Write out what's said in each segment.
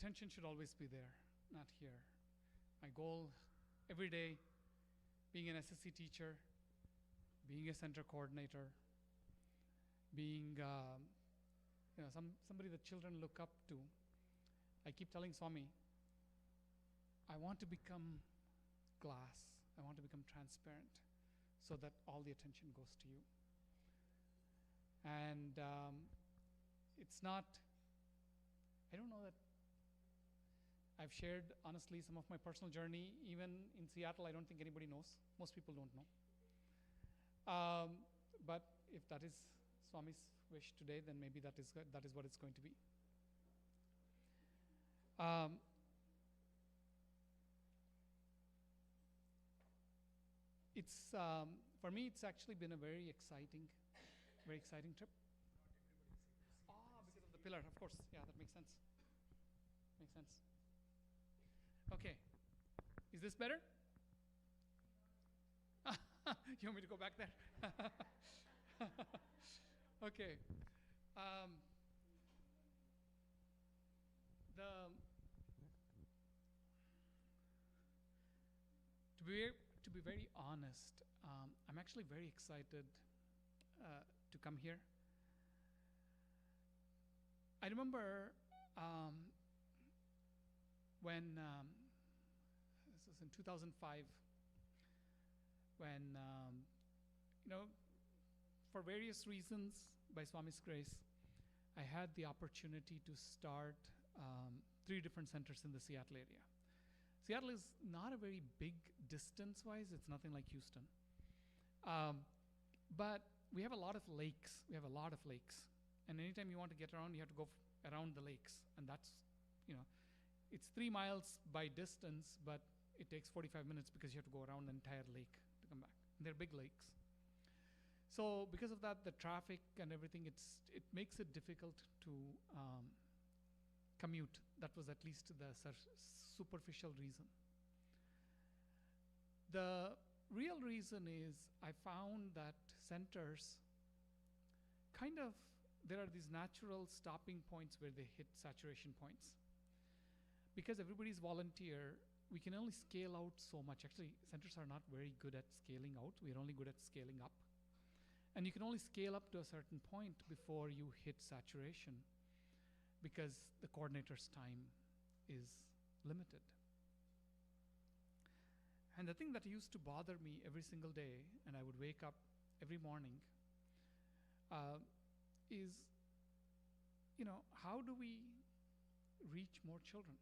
attention should always be there, not here. My goal every day, being an SSC teacher, being a center coordinator, being somebody that children look up to. I keep telling Swami, I want to become glass. I want to become transparent so that all the attention goes to you. And it's not, I don't know that I've shared, honestly, some of my personal journey. Even in Seattle, I don't think anybody knows. Most people don't know. But if that is Swami's wish today, then maybe that is what it's going to be. It's for me, it's actually been a very exciting trip. Because of the pillar, of course. Yeah, that makes sense. Makes sense. Okay. Is this better? You want me to go back there? Okay. To be very honest, I'm actually very excited to come here. I remember when this was in 2005, when for various reasons, by Swami's grace, I had the opportunity to start 3 different centers in the Seattle area. Seattle is not a very big distance-wise. It's nothing like Houston. But we have a lot of lakes. And anytime you want to get around, you have to go around the lakes. And that's, it's 3 miles by distance, but it takes 45 minutes because you have to go around the entire lake to come back. And they're big lakes. So because of that, the traffic and everything, it makes it difficult to commute. That was at least the superficial reason. The real reason is I found that centers there are these natural stopping points where they hit saturation points. Because everybody's volunteer, we can only scale out so much. Actually, centers are not very good at scaling out. We're only good at scaling up. And you can only scale up to a certain point before you hit saturation, because the coordinator's time is limited. And the thing that used to bother me every single day, and I would wake up every morning, is, how do we reach more children?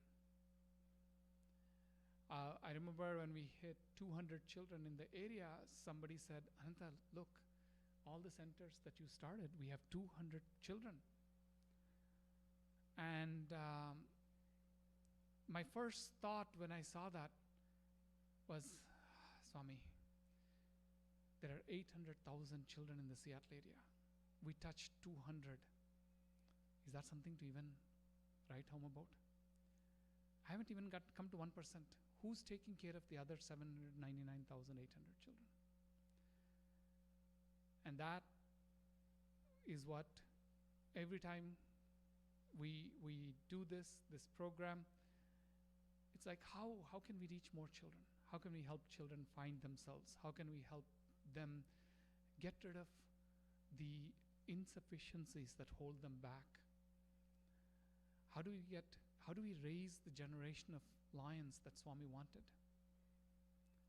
I remember when we hit 200 children in the area, somebody said, Ananta, look, all the centers that you started, we have 200 children. And my first thought when I saw that was, Swami, there are 800,000 children in the Seattle area. We touched 200. Is that something to even write home about? I haven't even come to 1%. Who's taking care of the other 799,800 children? And that is what, every time we do this program, it's like, how can we reach more children? How can we help children find themselves? How can we help them get rid of the insufficiencies that hold them back? How do we raise the generation of lions that Swami wanted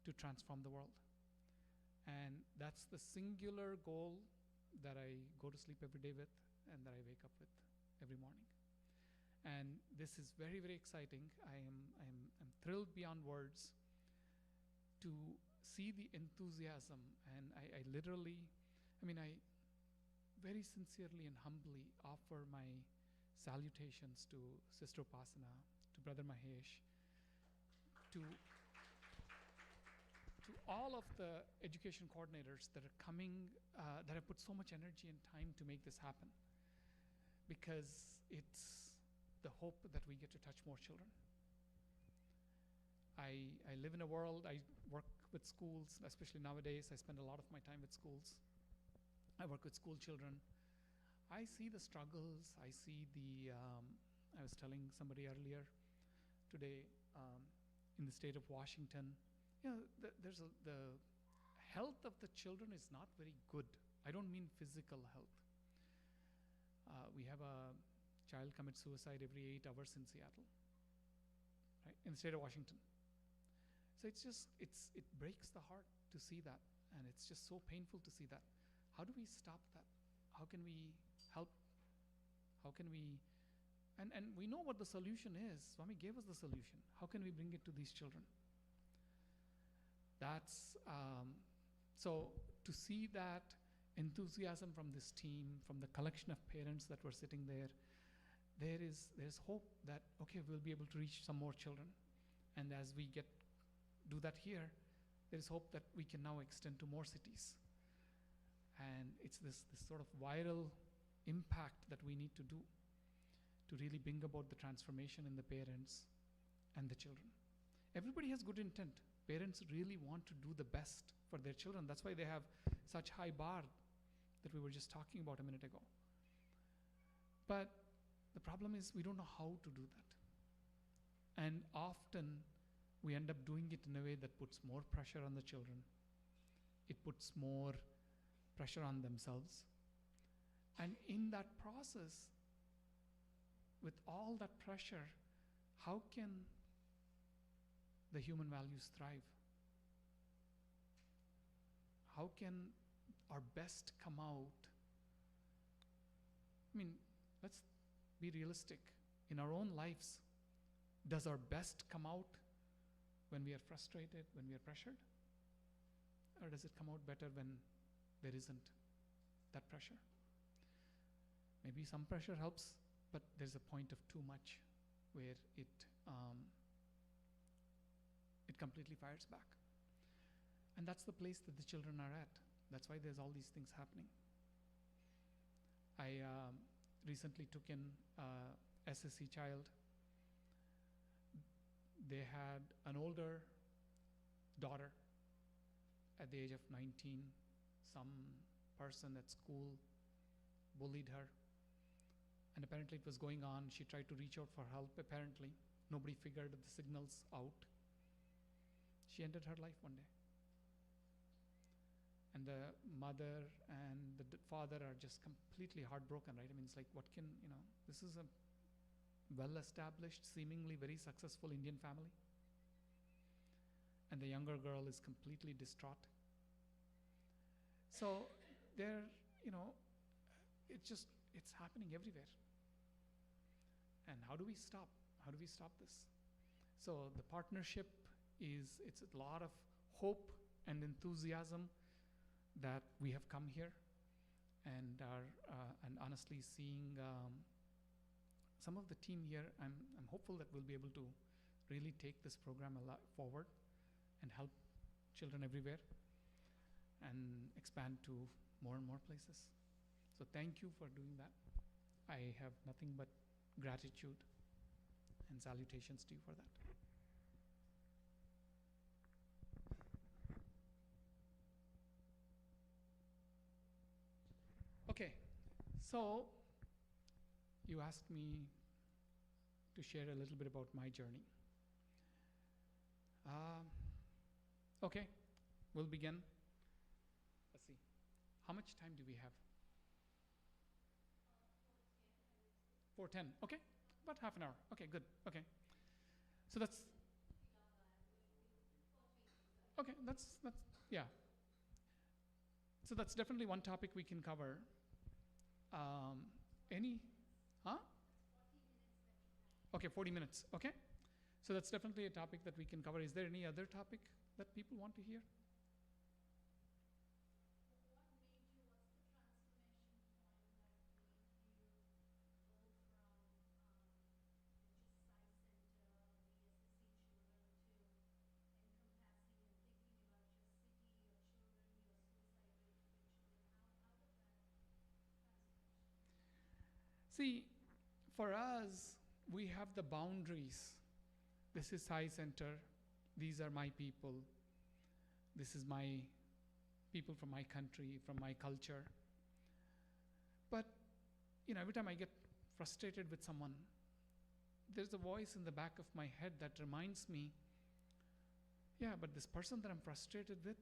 to transform the world? And that's the singular goal that I go to sleep every day with and that I wake up with every morning. And this is very, very exciting. I'm thrilled beyond words to see the enthusiasm. And I very sincerely and humbly offer my salutations to Sister Upasana, to Brother Mahesh, to all of the education coordinators that are coming, that have put so much energy and time to make this happen, because it's the hope that we get to touch more children. I live in a world, I work with schools, especially nowadays. I spend a lot of my time with schools. I work with school children. I see the struggles, I see the I was telling somebody earlier today, in the state of Washington, the health of the children is not very good. I don't mean physical health. We have a child commit suicide every 8 hours in Seattle, right, in the state of Washington. So it breaks the heart to see that, and it's just so painful to see that. How do we stop that? How can we help? How can we, and we know what the solution is. Swami gave us the solution. How can we bring it to these children? That's, so to see that enthusiasm from this team, from the collection of parents that were sitting there, there's hope that, okay, we'll be able to reach some more children. And as we do that here, there's hope that we can now extend to more cities. And it's this sort of viral impact that we need to do to really bring about the transformation in the parents and the children. Everybody has good intent. Parents really want to do the best for their children. That's why they have such high bar that we were just talking about a minute ago. But the problem is we don't know how to do that. And often we end up doing it in a way that puts more pressure on the children. It puts more pressure on themselves. And in that process, with all that pressure, how can the human values thrive? How can our best come out? I mean, let's be realistic. In our own lives, does our best come out when we are frustrated, when we are pressured? Or does it come out better when there isn't that pressure? Maybe some pressure helps, but there's a point of too much where it completely fires back. And that's the place that the children are at. That's why there's all these things happening. I recently took in a SSC child. They had an older daughter at the age of 19. Some person at school bullied her. And apparently it was going on. She tried to reach out for help, apparently. Nobody figured the signals out. She ended her life one day. And the mother and the father are just completely heartbroken, right? I mean, it's like, what can, this is a well-established, seemingly very successful Indian family. And the younger girl is completely distraught. So there, it's happening everywhere. And how do we stop? How do we stop this? So the partnership it's a lot of hope and enthusiasm that we have come here and are and honestly seeing some of the team here. I'm hopeful that we'll be able to really take this program a lot forward and help children everywhere and expand to more and more places. So thank you for doing that. I have nothing but gratitude and salutations to you for that. Okay, so you asked me to share a little bit about my journey. Okay, we'll begin. Let's see. How much time do we have? 4:10. Okay, about half an hour. Okay, good. Okay, so that's okay. That's yeah. So that's definitely one topic we can cover. Okay, 40 minutes. Okay, so that's definitely a topic that we can cover. Is there any other topic that people want to hear? See, for us, we have the boundaries. This is Sai Center. These are my people. This is my people from my country, from my culture. But, every time I get frustrated with someone, there's a voice in the back of my head that reminds me, yeah, but this person that I'm frustrated with,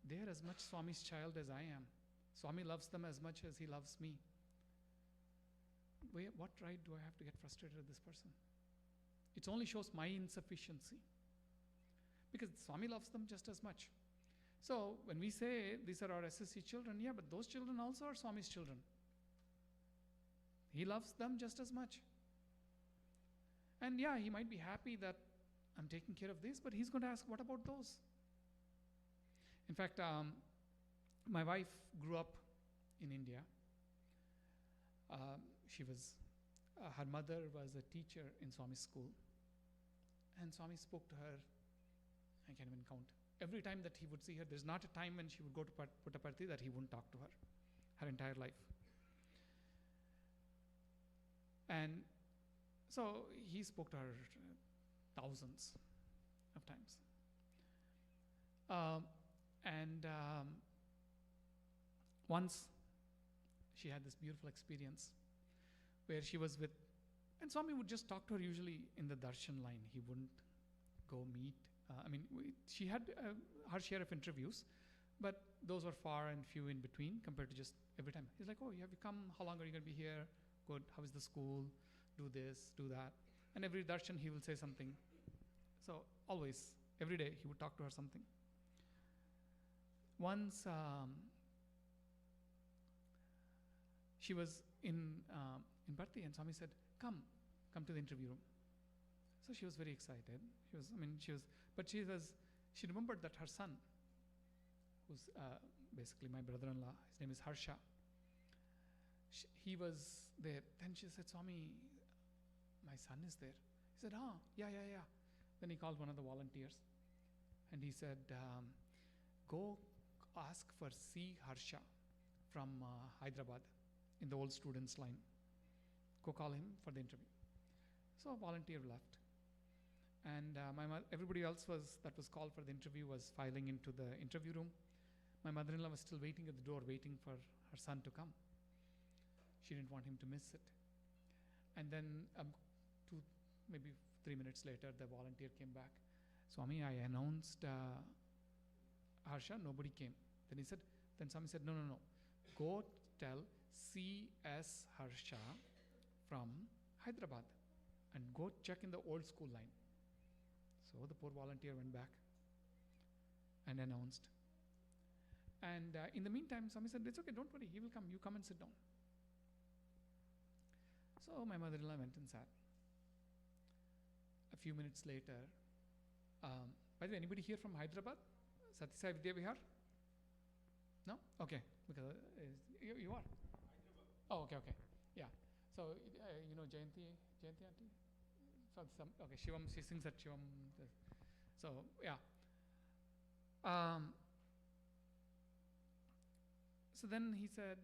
they're as much Swami's child as I am. Swami loves them as much as he loves me. What right do I have to get frustrated with this person? It only shows my insufficiency. Because Swami loves them just as much. So when we say these are our SSC children, yeah, but those children also are Swami's children. He loves them just as much. And yeah, he might be happy that I'm taking care of this, but he's going to ask, what about those? In fact, my wife grew up in India. Her mother was a teacher in Swami's school. And Swami spoke to her, I can't even count. Every time that he would see her, there's not a time when she would go to Puttaparthi that he wouldn't talk to her entire life. And so he spoke to her thousands of times. Once she had this beautiful experience where she was with, and Swami would just talk to her usually in the darshan line. He wouldn't go meet. She had her share of interviews, but those were far and few in between compared to just every time. He's like, oh, have you come? How long are you going to be here? Good. How is the school? Do this, do that. And every darshan he will say something. So always, every day he would talk to her something. Once she was in Bharti, and Swami said, come to the interview room. So she was very excited. She remembered that her son, who's basically my brother-in-law, his name is Harsha, he was there. Then she said, Swami, my son is there. He said, yeah. Then he called one of the volunteers and he said, go ask for C. Harsha from Hyderabad in the old students line. Go call him for the interview. So a volunteer left. And everybody else that was called for the interview was filing into the interview room. My mother-in-law was still waiting at the door, waiting for her son to come. She didn't want him to miss it. And then 2, maybe 3 minutes later, the volunteer came back. Swami, I announced Harsha, nobody came. Then Swami said, no. Go tell C.S. Harsha from Hyderabad and go check in the old school line. So the poor volunteer went back and announced. And in the meantime, Swami said, it's okay, don't worry, he will come. You come and sit down. So my mother-in-law went and sat. A few minutes later, by the way, anybody here from Hyderabad? Sathya Vidya Vihar? No? Okay, because you are? Hyderabad. Oh, okay. Yeah. So, you know Jayanti auntie? Okay, Shivam, she sings at Shivam. So, yeah. So then he said,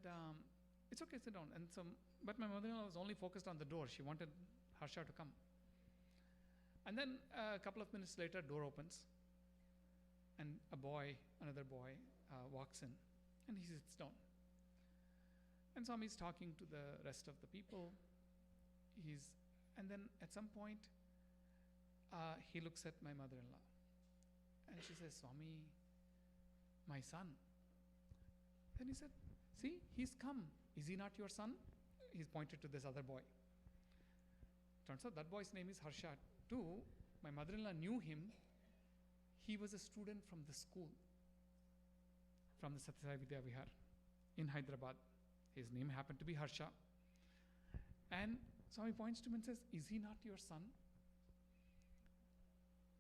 it's okay, sit down. And so, but my mother-in-law was only focused on the door. She wanted Harsha to come. And then a couple of minutes later, door opens. And another boy, walks in. And he sits down. And Swami's talking to the rest of the people. And then at some point, he looks at my mother-in-law. And she says, Swami, my son. Then he said, see, he's come. Is he not your son? He's pointed to this other boy. Turns out that boy's name is Harsha too. My mother-in-law knew him. He was a student from the school, from the Sathya Vidya Vihar in Hyderabad. His name happened to be Harsha. And Swami points to him and says, is he not your son?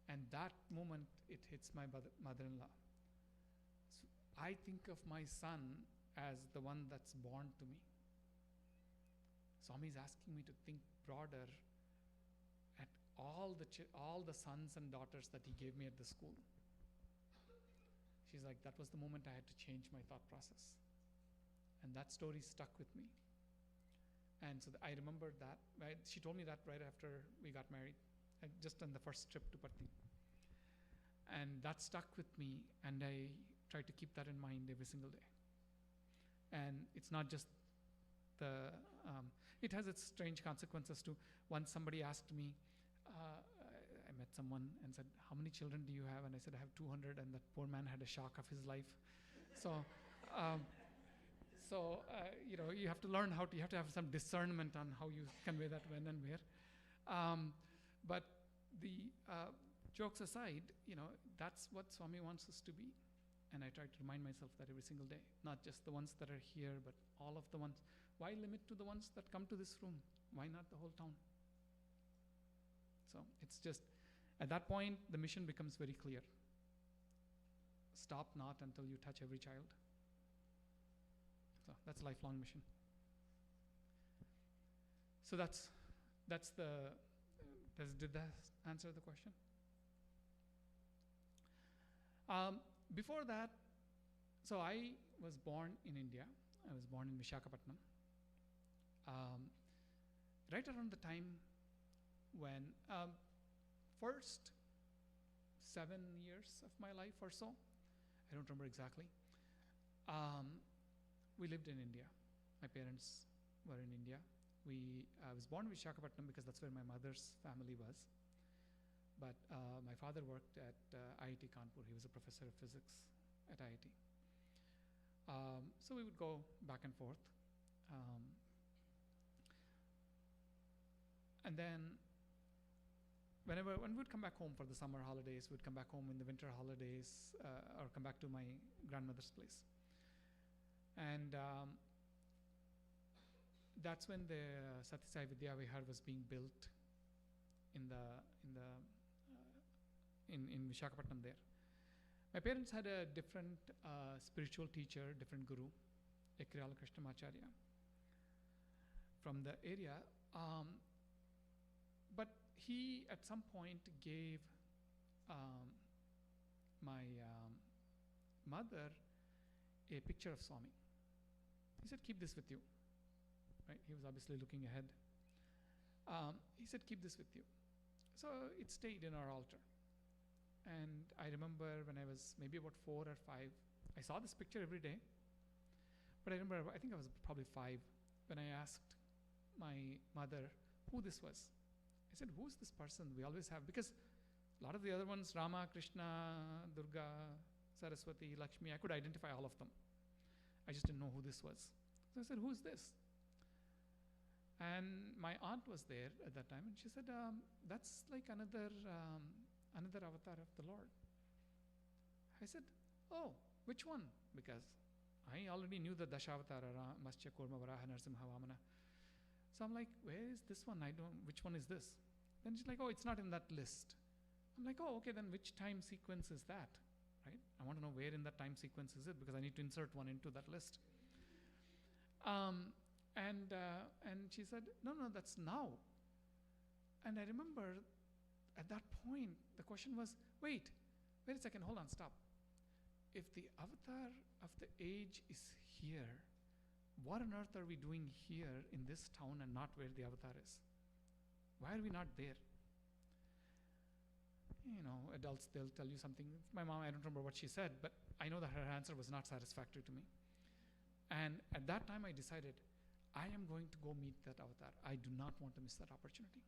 And that moment, it hits my mother-in-law. So I think of my son as the one that's born to me. Swami is asking me to think broader at all the sons and daughters that he gave me at the school. She's like, that was the moment I had to change my thought process. And that story stuck with me. And so I remembered that. Right? She told me that right after we got married, just on the first trip to Patni. And that stuck with me, and I try to keep that in mind every single day. And it's not just it has its strange consequences too. Once somebody asked me, I met someone and said, "How many children do you have?" And I said, "I have 200." And that poor man had a shock of his life. So, um, you have to learn you have to have some discernment on how you convey that when and where. But the jokes aside, that's what Swami wants us to be. And I try to remind myself that every single day, not just the ones that are here, but all of the ones. Why limit to the ones that come to this room? Why not the whole town? So it's just, at that point, the mission becomes very clear. Stop not until you touch every child. So that's a lifelong mission. So did that answer the question? Before that, so I was born in India. I was born in Visakhapatnam. Right around the time when first 7 years of my life or so, I don't remember exactly, we lived in India. My parents were in India. I was born in Visakhapatnam because that's where my mother's family was. But my father worked at IIT Kanpur. He was a professor of physics at IIT. So we would go back and forth. And then when we would come back home for the summer holidays, we'd come back home in the winter holidays, or come back to my grandmother's place. And that's when the Sathya Vidya Vihar was being built in Visakhapatnam there. My parents had a different spiritual teacher, different guru, Ekriyala Krishnamacharya, from the area. But he, at some point, gave my mother a picture of Swami. He said, "Keep this with you." Right? He was obviously looking ahead. He said, "Keep this with you." So it stayed in our altar. And I remember when I was maybe about 4 or 5, I saw this picture every day. But I remember, I think I was probably 5, when I asked my mother who this was. I said, "Who's this person we always have?" Because a lot of the other ones, Rama, Krishna, Durga, Saraswati, Lakshmi, I could identify all of them. I just didn't know who this was. So I said, "Who's this?" And my aunt was there at that time, and she said, "That's like another avatar of the Lord." I said, "Oh, which one?" Because I already knew the Dashavatara, Mascha, Kurma, Varaha, Narsimha, Vamana. So I'm like, "Where is this one? Which one is this?" Then she's like, "Oh, it's not in that list." I'm like, "Oh, okay, then which time sequence is that?" Right? I want to know where in that time sequence is it, because I need to insert one into that list. And she said, no, that's now. And I remember at that point, the question was, wait a second, hold on, stop. If the avatar of the age is here, what on earth are we doing here in this town and not where the avatar is? Why are we not there? Adults, they'll tell you something. My mom, I don't remember what she said, but I know that her answer was not satisfactory to me. And at that time, I decided, I am going to go meet that avatar. I do not want to miss that opportunity.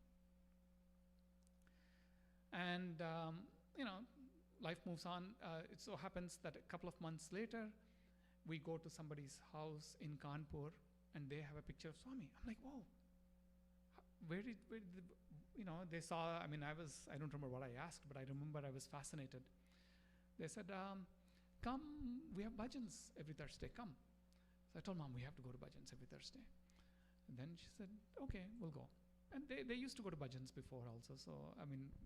And, life moves on. It so happens that a couple of months later, we go to somebody's house in Kanpur, and they have a picture of Swami. I'm like, whoa. They saw, I don't remember what I asked, but I remember I was fascinated. They said, "Come, we have bhajans every Thursday, come." So I told Mom, we have to go to bhajans every Thursday. And then she said, "Okay, we'll go." And they used to go to bhajans before also. So,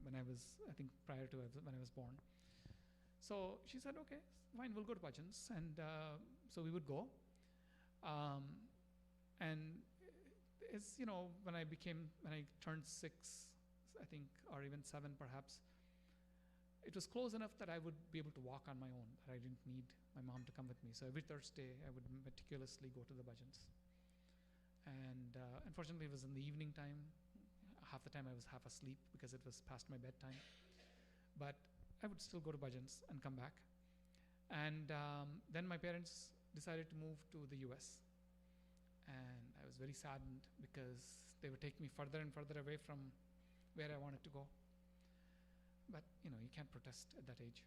when I was, I think prior to when I was born. So she said, "Okay, fine, we'll go to bhajans." And so we would go. And when I turned 6, I think, or even 7 perhaps, it was close enough that I would be able to walk on my own, that I didn't need my mom to come with me. So every Thursday, I would meticulously go to the bhajans. And unfortunately, it was in the evening time. Half the time I was half asleep because it was past my bedtime. But I would still go to bhajans and come back. And then my parents decided to move to the US. And I was very saddened because they would take me further and further away from where I wanted to go. But, you can't protest at that age.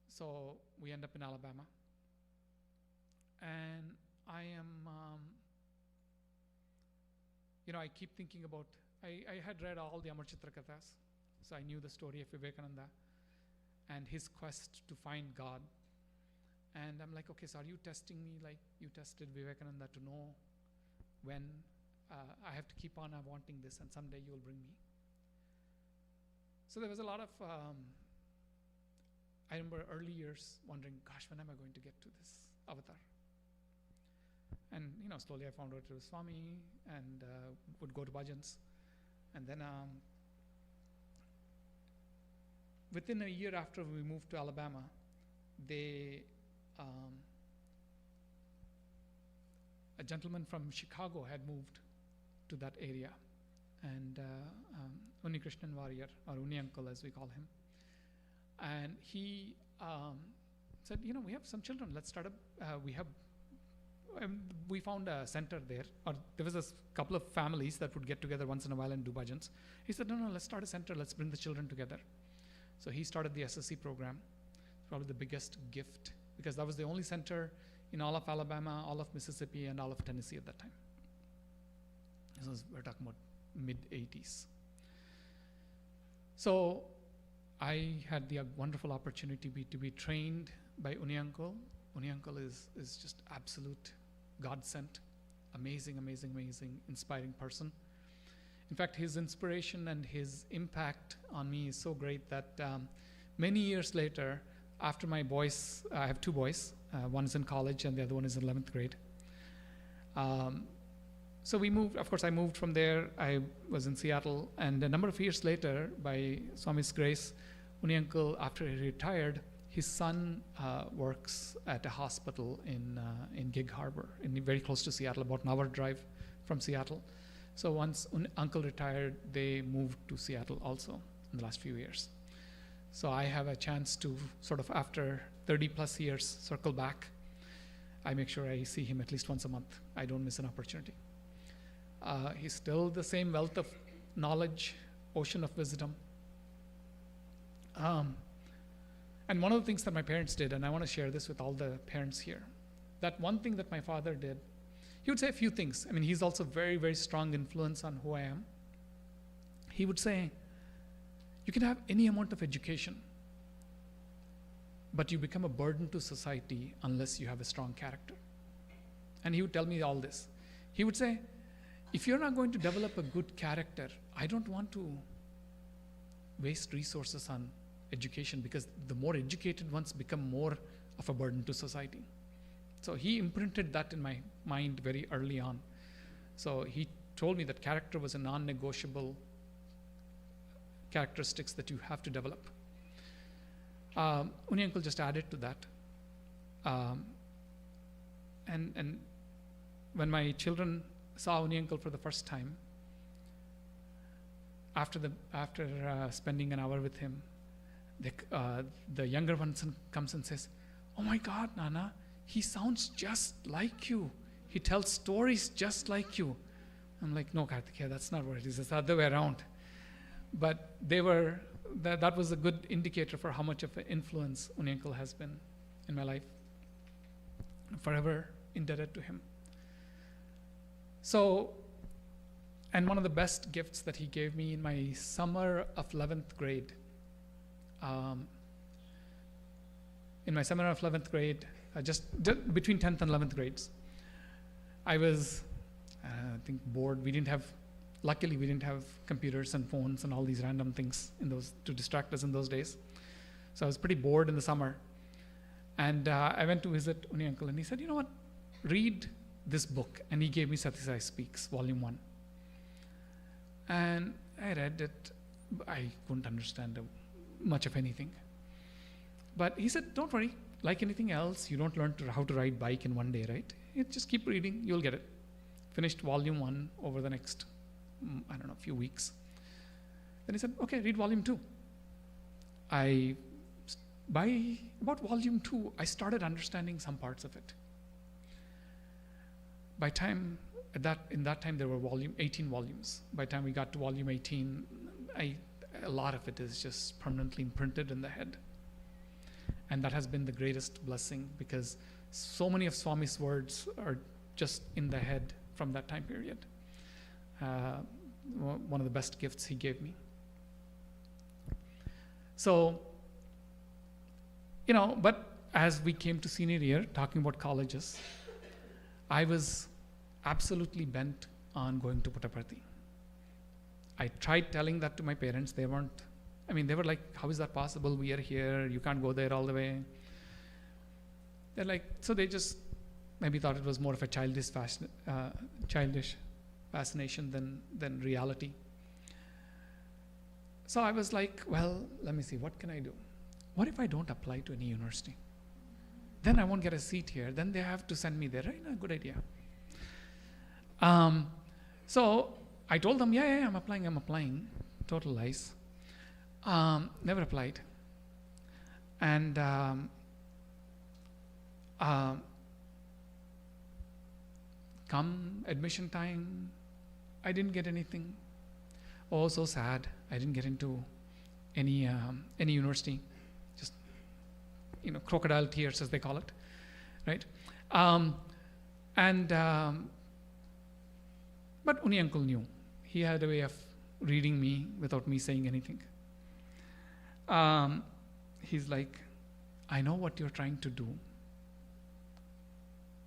So we end up in Alabama. And I am, I keep thinking about, I had read all the Amar Chitra Kathas, so I knew the story of Vivekananda and his quest to find God. And I'm like, okay, so are you testing me like you tested Vivekananda to know when I have to keep on wanting this and someday you will bring me? So there was a lot of, I remember early years wondering, gosh, when am I going to get to this avatar? And, slowly I found out it was Swami and would go to bhajans. And then within a year after we moved to Alabama, a gentleman from Chicago had moved to that area. And Uni Krishnan Warrior, or Uni Uncle as we call him. And he said, we have some children, let's start we found a center there, or there was a couple of families that would get together once in a while and do bhajans. He said, no, let's start a center, let's bring the children together. So he started the SSC program, probably the biggest gift, because that was the only center in all of Alabama, all of Mississippi, and all of Tennessee at that time. We're talking about mid-80s. So I had the wonderful opportunity to be trained by Uni Uncle. Uni Uncle is just absolute God-sent, amazing, inspiring person. In fact, his inspiration and his impact on me is so great that many years later, after my boys, I have two boys, one is in college and the other one is in 11th grade. So we moved, of course I moved from there, I was in Seattle, and a number of years later, by Swami's grace, Uni Uncle, after he retired, his son works at a hospital in Gig Harbor, very close to Seattle, about an hour drive from Seattle. So once Uncle retired, they moved to Seattle also in the last few years. So I have a chance to sort of, after 30 plus years, circle back. I make sure I see him at least once a month. I don't miss an opportunity. He's still the same wealth of knowledge, ocean of wisdom. And one of the things that my parents did, and I want to share this with all the parents here, that one thing that my father did, he would say a few things. I mean, he's also very, very strong influence on who I am. He would say, you can have any amount of education, but you become a burden to society unless you have a strong character. And he would tell me all this. He would say, if you're not going to develop a good character, I don't want to waste resources on education, because the more educated ones become more of a burden to society. So he imprinted that in my mind very early on. So he told me that character was a non-negotiable characteristics that you have to develop. Uni Uncle just added to that. And when my children saw Uni Uncle for the first time, after spending an hour with him, the younger one comes and says, "Oh my God, Nana, he sounds just like you. He tells stories just like you." I'm like, "No, Karthikeya, that's not what it is. It's the other way around." But that was a good indicator for how much of an influence Uni Uncle has been in my life. I'm forever indebted to him. So, and one of the best gifts that he gave me in my summer of 11th grade, just between 10th and 11th grades, I was, I think, bored. Luckily we didn't have computers and phones and all these random things to distract us in those days. So I was pretty bored in the summer. And I went to visit Uni Uncle, and he said, "You know what, read this book." And he gave me Sathya Speaks, Volume 1. And I read it. I couldn't understand much of anything. But he said, "Don't worry, like anything else, you don't learn how to ride bike in one day, right? You just keep reading, you'll get it." Finished Volume 1 over the next, few weeks. Then he said, "Okay, read Volume 2. By about Volume 2, I started understanding some parts of it. In that time there were 18 volumes. By the time we got to Volume 18, I a lot of it is just permanently imprinted in the head. And that has been the greatest blessing, because so many of Swami's words are just in the head from that time period. One of the best gifts he gave me. So, but as we came to senior year, talking about colleges, I was absolutely bent on going to Puttaparthi. I tried telling that to my parents. They were like, how is that possible? We are here. You can't go there all the way. They're like, so they just maybe thought it was more of a childish fascination than reality. So I was like, well, let me see, what can I do? What if I don't apply to any university? Then I won't get a seat here. Then they have to send me there, right? Good idea. So I told them, yeah, I'm applying. Total lies. Never applied. And come admission time, I didn't get anything. Oh, so sad. I didn't get into any university. Just, crocodile tears, as they call it, right? But Uni uncle knew. He had a way of reading me without me saying anything. He's like, I know what you're trying to do.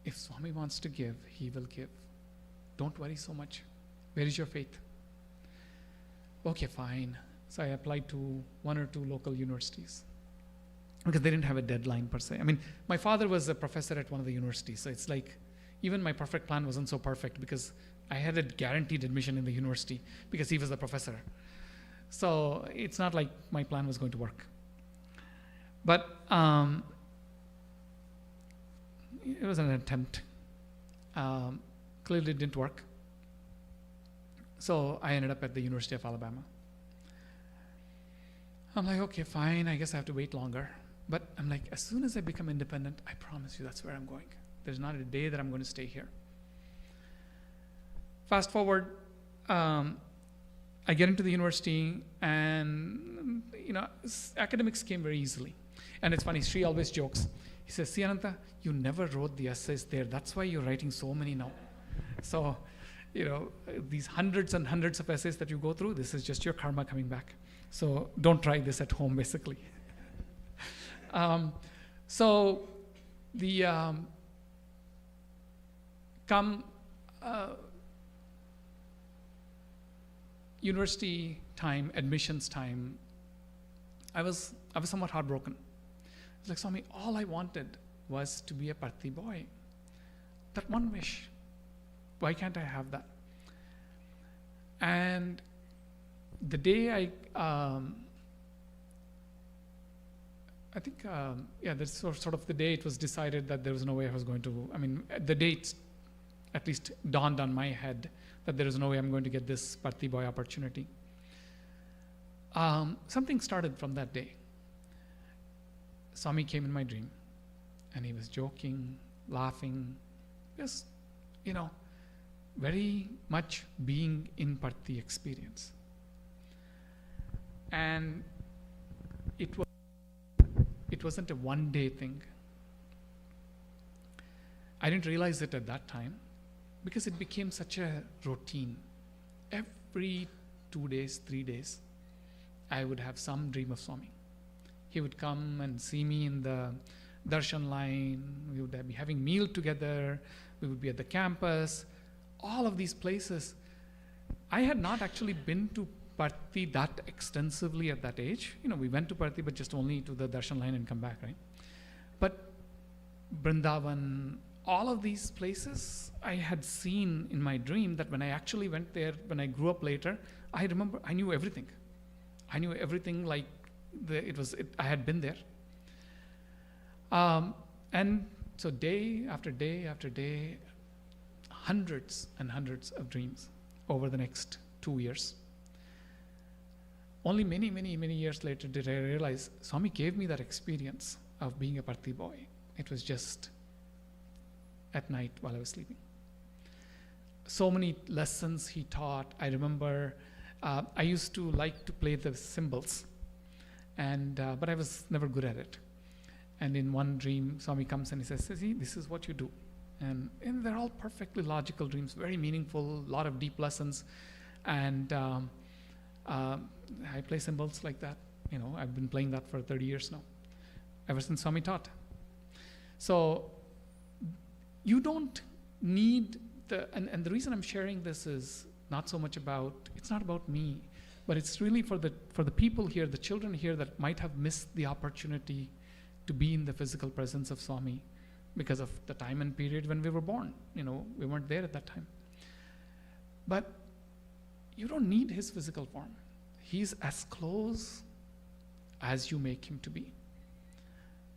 If Swami wants to give, he will give. Don't worry so much. Where is your faith? Okay, fine. So I applied to 1 or 2 local universities because they didn't have a deadline per se. My father was a professor at one of the universities, so it's like even my perfect plan wasn't so perfect because I had a guaranteed admission in the university because he was the professor. So it's not like my plan was going to work. But it was an attempt. Clearly it didn't work. So I ended up at the University of Alabama. I'm like, okay, fine, I guess I have to wait longer. But I'm like, as soon as I become independent, I promise you that's where I'm going. There's not a day that I'm going to stay here. Fast forward, I get into the university, and academics came very easily. And it's funny, Sri always jokes. He says, see, Ananta, you never wrote the essays there. That's why you're writing so many now. So, these hundreds and hundreds of essays that you go through, this is just your karma coming back. So don't try this at home, basically. So the university time, admissions time, I was somewhat heartbroken. It's like, Swami, all I wanted was to be a Parthi boy. That one wish. Why can't I have that? And the day that's sort of the day it was decided that there was no way I was going to, the date at least dawned on my head that there is no way I'm going to get this Parthi boy opportunity. Something started from that day. Swami came in my dream, and he was joking, laughing, just, very much being in Parthi experience. And it wasn't a one-day thing. I didn't realize it at that time because it became such a routine. Every 2 days, 3 days, I would have some dream of Swami. He would come and see me in the darshan line. We would be having meal together. We would be at the campus. All of these places. I had not actually been to Parthi that extensively at that age. We went to Parthi, but just only to the darshan line and come back, right? But Brindavan, all of these places I had seen in my dream that when I actually went there, when I grew up later, I remember I knew everything. I knew everything like I had been there. And so day after day after day, hundreds and hundreds of dreams over the next 2 years. Only many, many, many years later did I realize Swami gave me that experience of being a Parthi boy. It was just at night while I was sleeping. So many lessons he taught. I remember I used to like to play the cymbals, and but I was never good at it. And in one dream, Swami comes and he says, see, this is what you do. And they're all perfectly logical dreams, very meaningful, a lot of deep lessons. And I play cymbals like that. I've been playing that for 30 years now, ever since Swami taught. So you don't need and the reason I'm sharing this is not so much about, it's not about me, but it's really for the people here, the children here that might have missed the opportunity to be in the physical presence of Swami because of the time and period when we were born. We weren't there at that time. But you don't need his physical form. He's as close as you make him to be.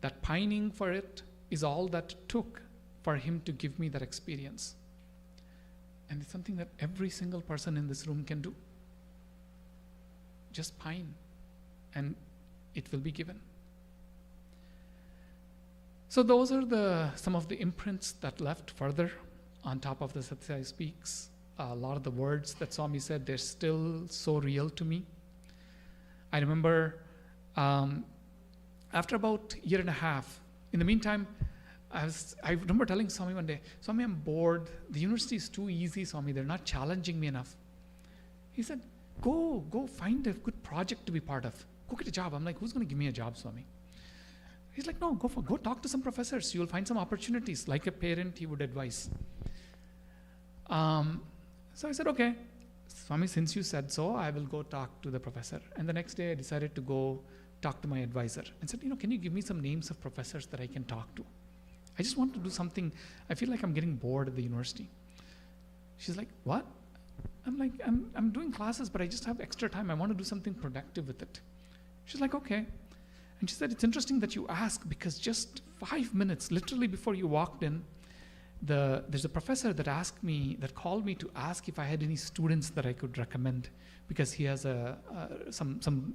That pining for it is all that took for him to give me that experience. And it's something that every single person in this room can do. Just pine, and it will be given. So those are some of the imprints that left further on top of the Sathya speaks. A lot of the words that Swami said, they're still so real to me. I remember after about a year and a half, in the meantime, I remember telling Swami one day, Swami, I'm bored. The university is too easy, Swami. They're not challenging me enough. He said, go find a good project to be part of. Go get a job. I'm like, who's going to give me a job, Swami? He's like, no, go talk to some professors. You'll find some opportunities. Like a parent, he would advise. So I said, okay, Swami, since you said so, I will go talk to the professor. And the next day I decided to go talk to my advisor and said, can you give me some names of professors that I can talk to? I just want to do something. I feel like I'm getting bored at the university. She's like, what? I'm like, I'm doing classes, but I just have extra time. I want to do something productive with it. She's like, okay. And she said, it's interesting that you ask, because just 5 minutes, literally before you walked in, there's a professor that called me to ask if I had any students that I could recommend, because he has some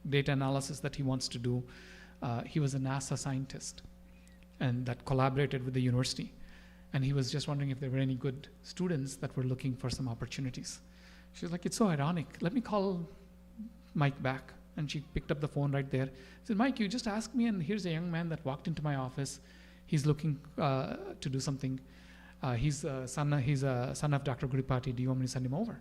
data analysis that he wants to do. He was a NASA scientist and that collaborated with the university. And he was just wondering if there were any good students that were looking for some opportunities. She was like, it's so ironic. Let me call Mike back. And she picked up the phone right there. She said, Mike, you just asked me, and here's a young man that walked into my office. He's looking to do something. He's a son of Dr. Guripati. Do you want me to send him over?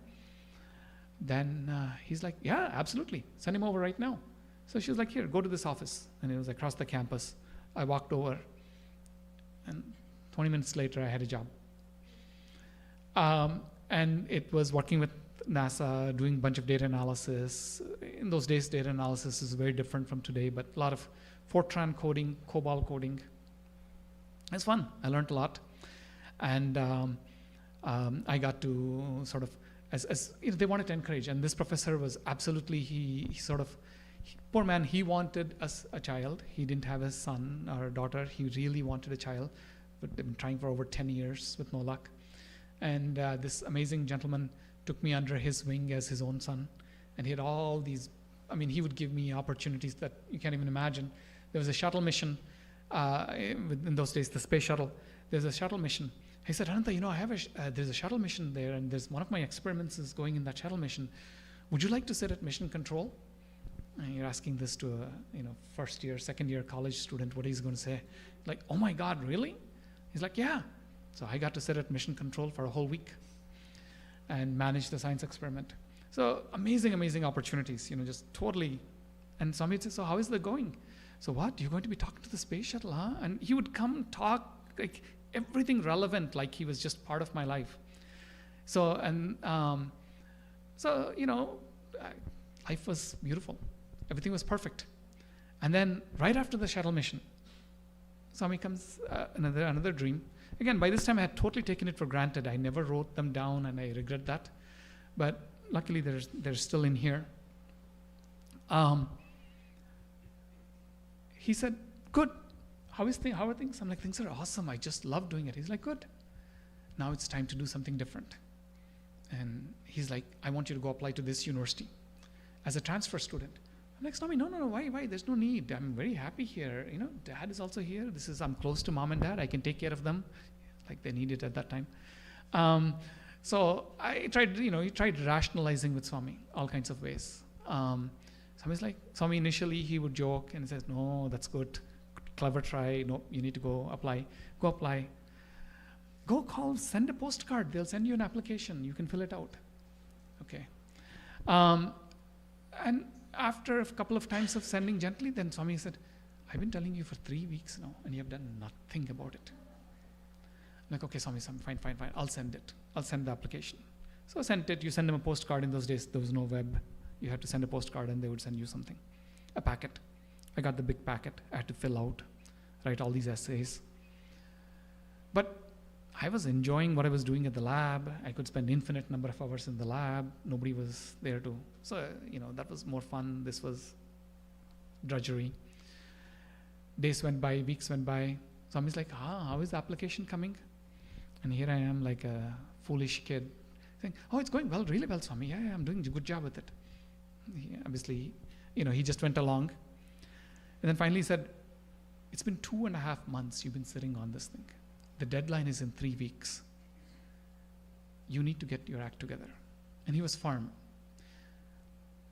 Then he's like, yeah, absolutely. Send him over right now. So she was like, here, go to this office. And it was across the campus. I walked over, and 20 minutes later, I had a job. And it was working with NASA, doing a bunch of data analysis. In those days, data analysis is very different from today, but a lot of Fortran coding, COBOL coding. It's fun. I learned a lot. And I got to sort of, as they wanted to encourage. And this professor was absolutely, poor man, he wanted a child. He didn't have a son or a daughter. He really wanted a child, but they've been trying for over 10 years with no luck. And this amazing gentleman took me under his wing as his own son. And he had all these, he would give me opportunities that you can't even imagine. There was a shuttle mission, in those days, the space shuttle. There's a shuttle mission. He said, Ananta, I have there's a shuttle mission there, and there's one of my experiments is going in that shuttle mission. Would you like to sit at mission control? And you're asking this to a first year, second year college student. What he's going to say? Like, oh my God, really? He's like, yeah. So I got to sit at mission control for a whole week and manage the science experiment. So amazing, amazing opportunities, just totally. And Swami would say, so how is that going? So what, you're going to be talking to the space shuttle, huh? And he would come talk like everything relevant, like he was just part of my life. So, and life was beautiful. Everything was perfect. And then right after the shuttle mission, Swami comes, another dream. Again, by this time I had totally taken it for granted. I never wrote them down, and I regret that. But luckily they're still in here. He said, good. How are things? I'm like, things are awesome. I just love doing it. He's like, good. Now it's time to do something different. And he's like, I want you to go apply to this university as a transfer student. I'm like, Swami, no, why? There's no need. I'm very happy here. Dad is also here. I'm close to mom and dad. I can take care of them like they needed at that time. So I tried, he tried rationalizing with Swami, all kinds of ways. Swami's like, Swami initially he would joke and he says, no, that's good, clever try, no, you need to go apply. Go call, send a postcard, they'll send you an application, you can fill it out. Okay. And after a couple of times of sending gently, then Swami said, I've been telling you for 3 weeks now, and you have done nothing about it. I'm like, okay, Swami, fine, I'll send it. I'll send the application. So I sent it. You send them a postcard. In those days, there was no web. You had to send a postcard, and they would send you something, a packet. I got the big packet. I had to fill out, write all these essays. But I was enjoying what I was doing at the lab. I could spend infinite number of hours in the lab. Nobody was there to, so, that was more fun. This was drudgery. Days went by, weeks went by. Swami's like, how is the application coming? And here I am like a foolish kid saying, oh, it's going well, really well, Swami. Yeah, I'm doing a good job with it. Obviously, he just went along. And then finally he said, it's been 2.5 months you've been sitting on this thing. The deadline is in 3 weeks. You need to get your act together. And he was firm.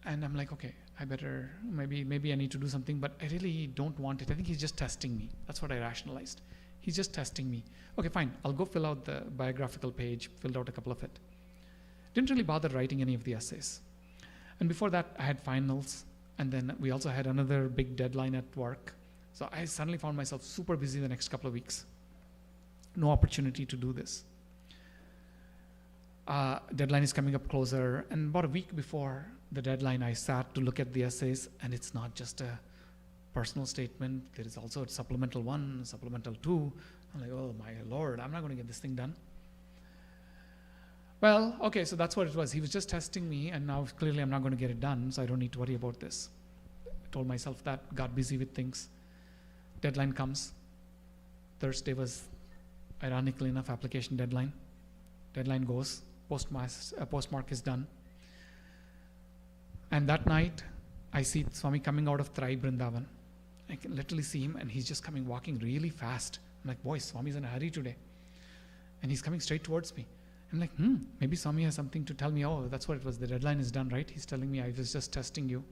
And I'm like, okay, I better, maybe I need to do something, but I really don't want it. I think he's just testing me. That's what I rationalized. He's just testing me. Okay, fine, I'll go fill out the biographical page, filled out a couple of it. Didn't really bother writing any of the essays. And before that, I had finals, and then we also had another big deadline at work. So I suddenly found myself super busy the next couple of weeks. No opportunity to do this. Deadline is coming up closer, and about a week before the deadline, I sat to look at the essays, and it's not just a personal statement. There is also a supplemental 1, supplemental 2. I'm like, oh my Lord, I'm not going to get this thing done. Well, okay, so that's what it was. He was just testing me, and now clearly I'm not going to get it done, so I don't need to worry about this. I told myself that, got busy with things. Deadline comes. Thursday was, ironically enough, application deadline. Deadline goes. Postmark is done. And that night, I see Swami coming out of Thrai Vrindavan. I can literally see him, and he's just walking really fast. I'm like, boy, Swami's in a hurry today. And he's coming straight towards me. I'm like, maybe Swami has something to tell me. Oh, that's what it was. The deadline is done, right? He's telling me I was just testing you.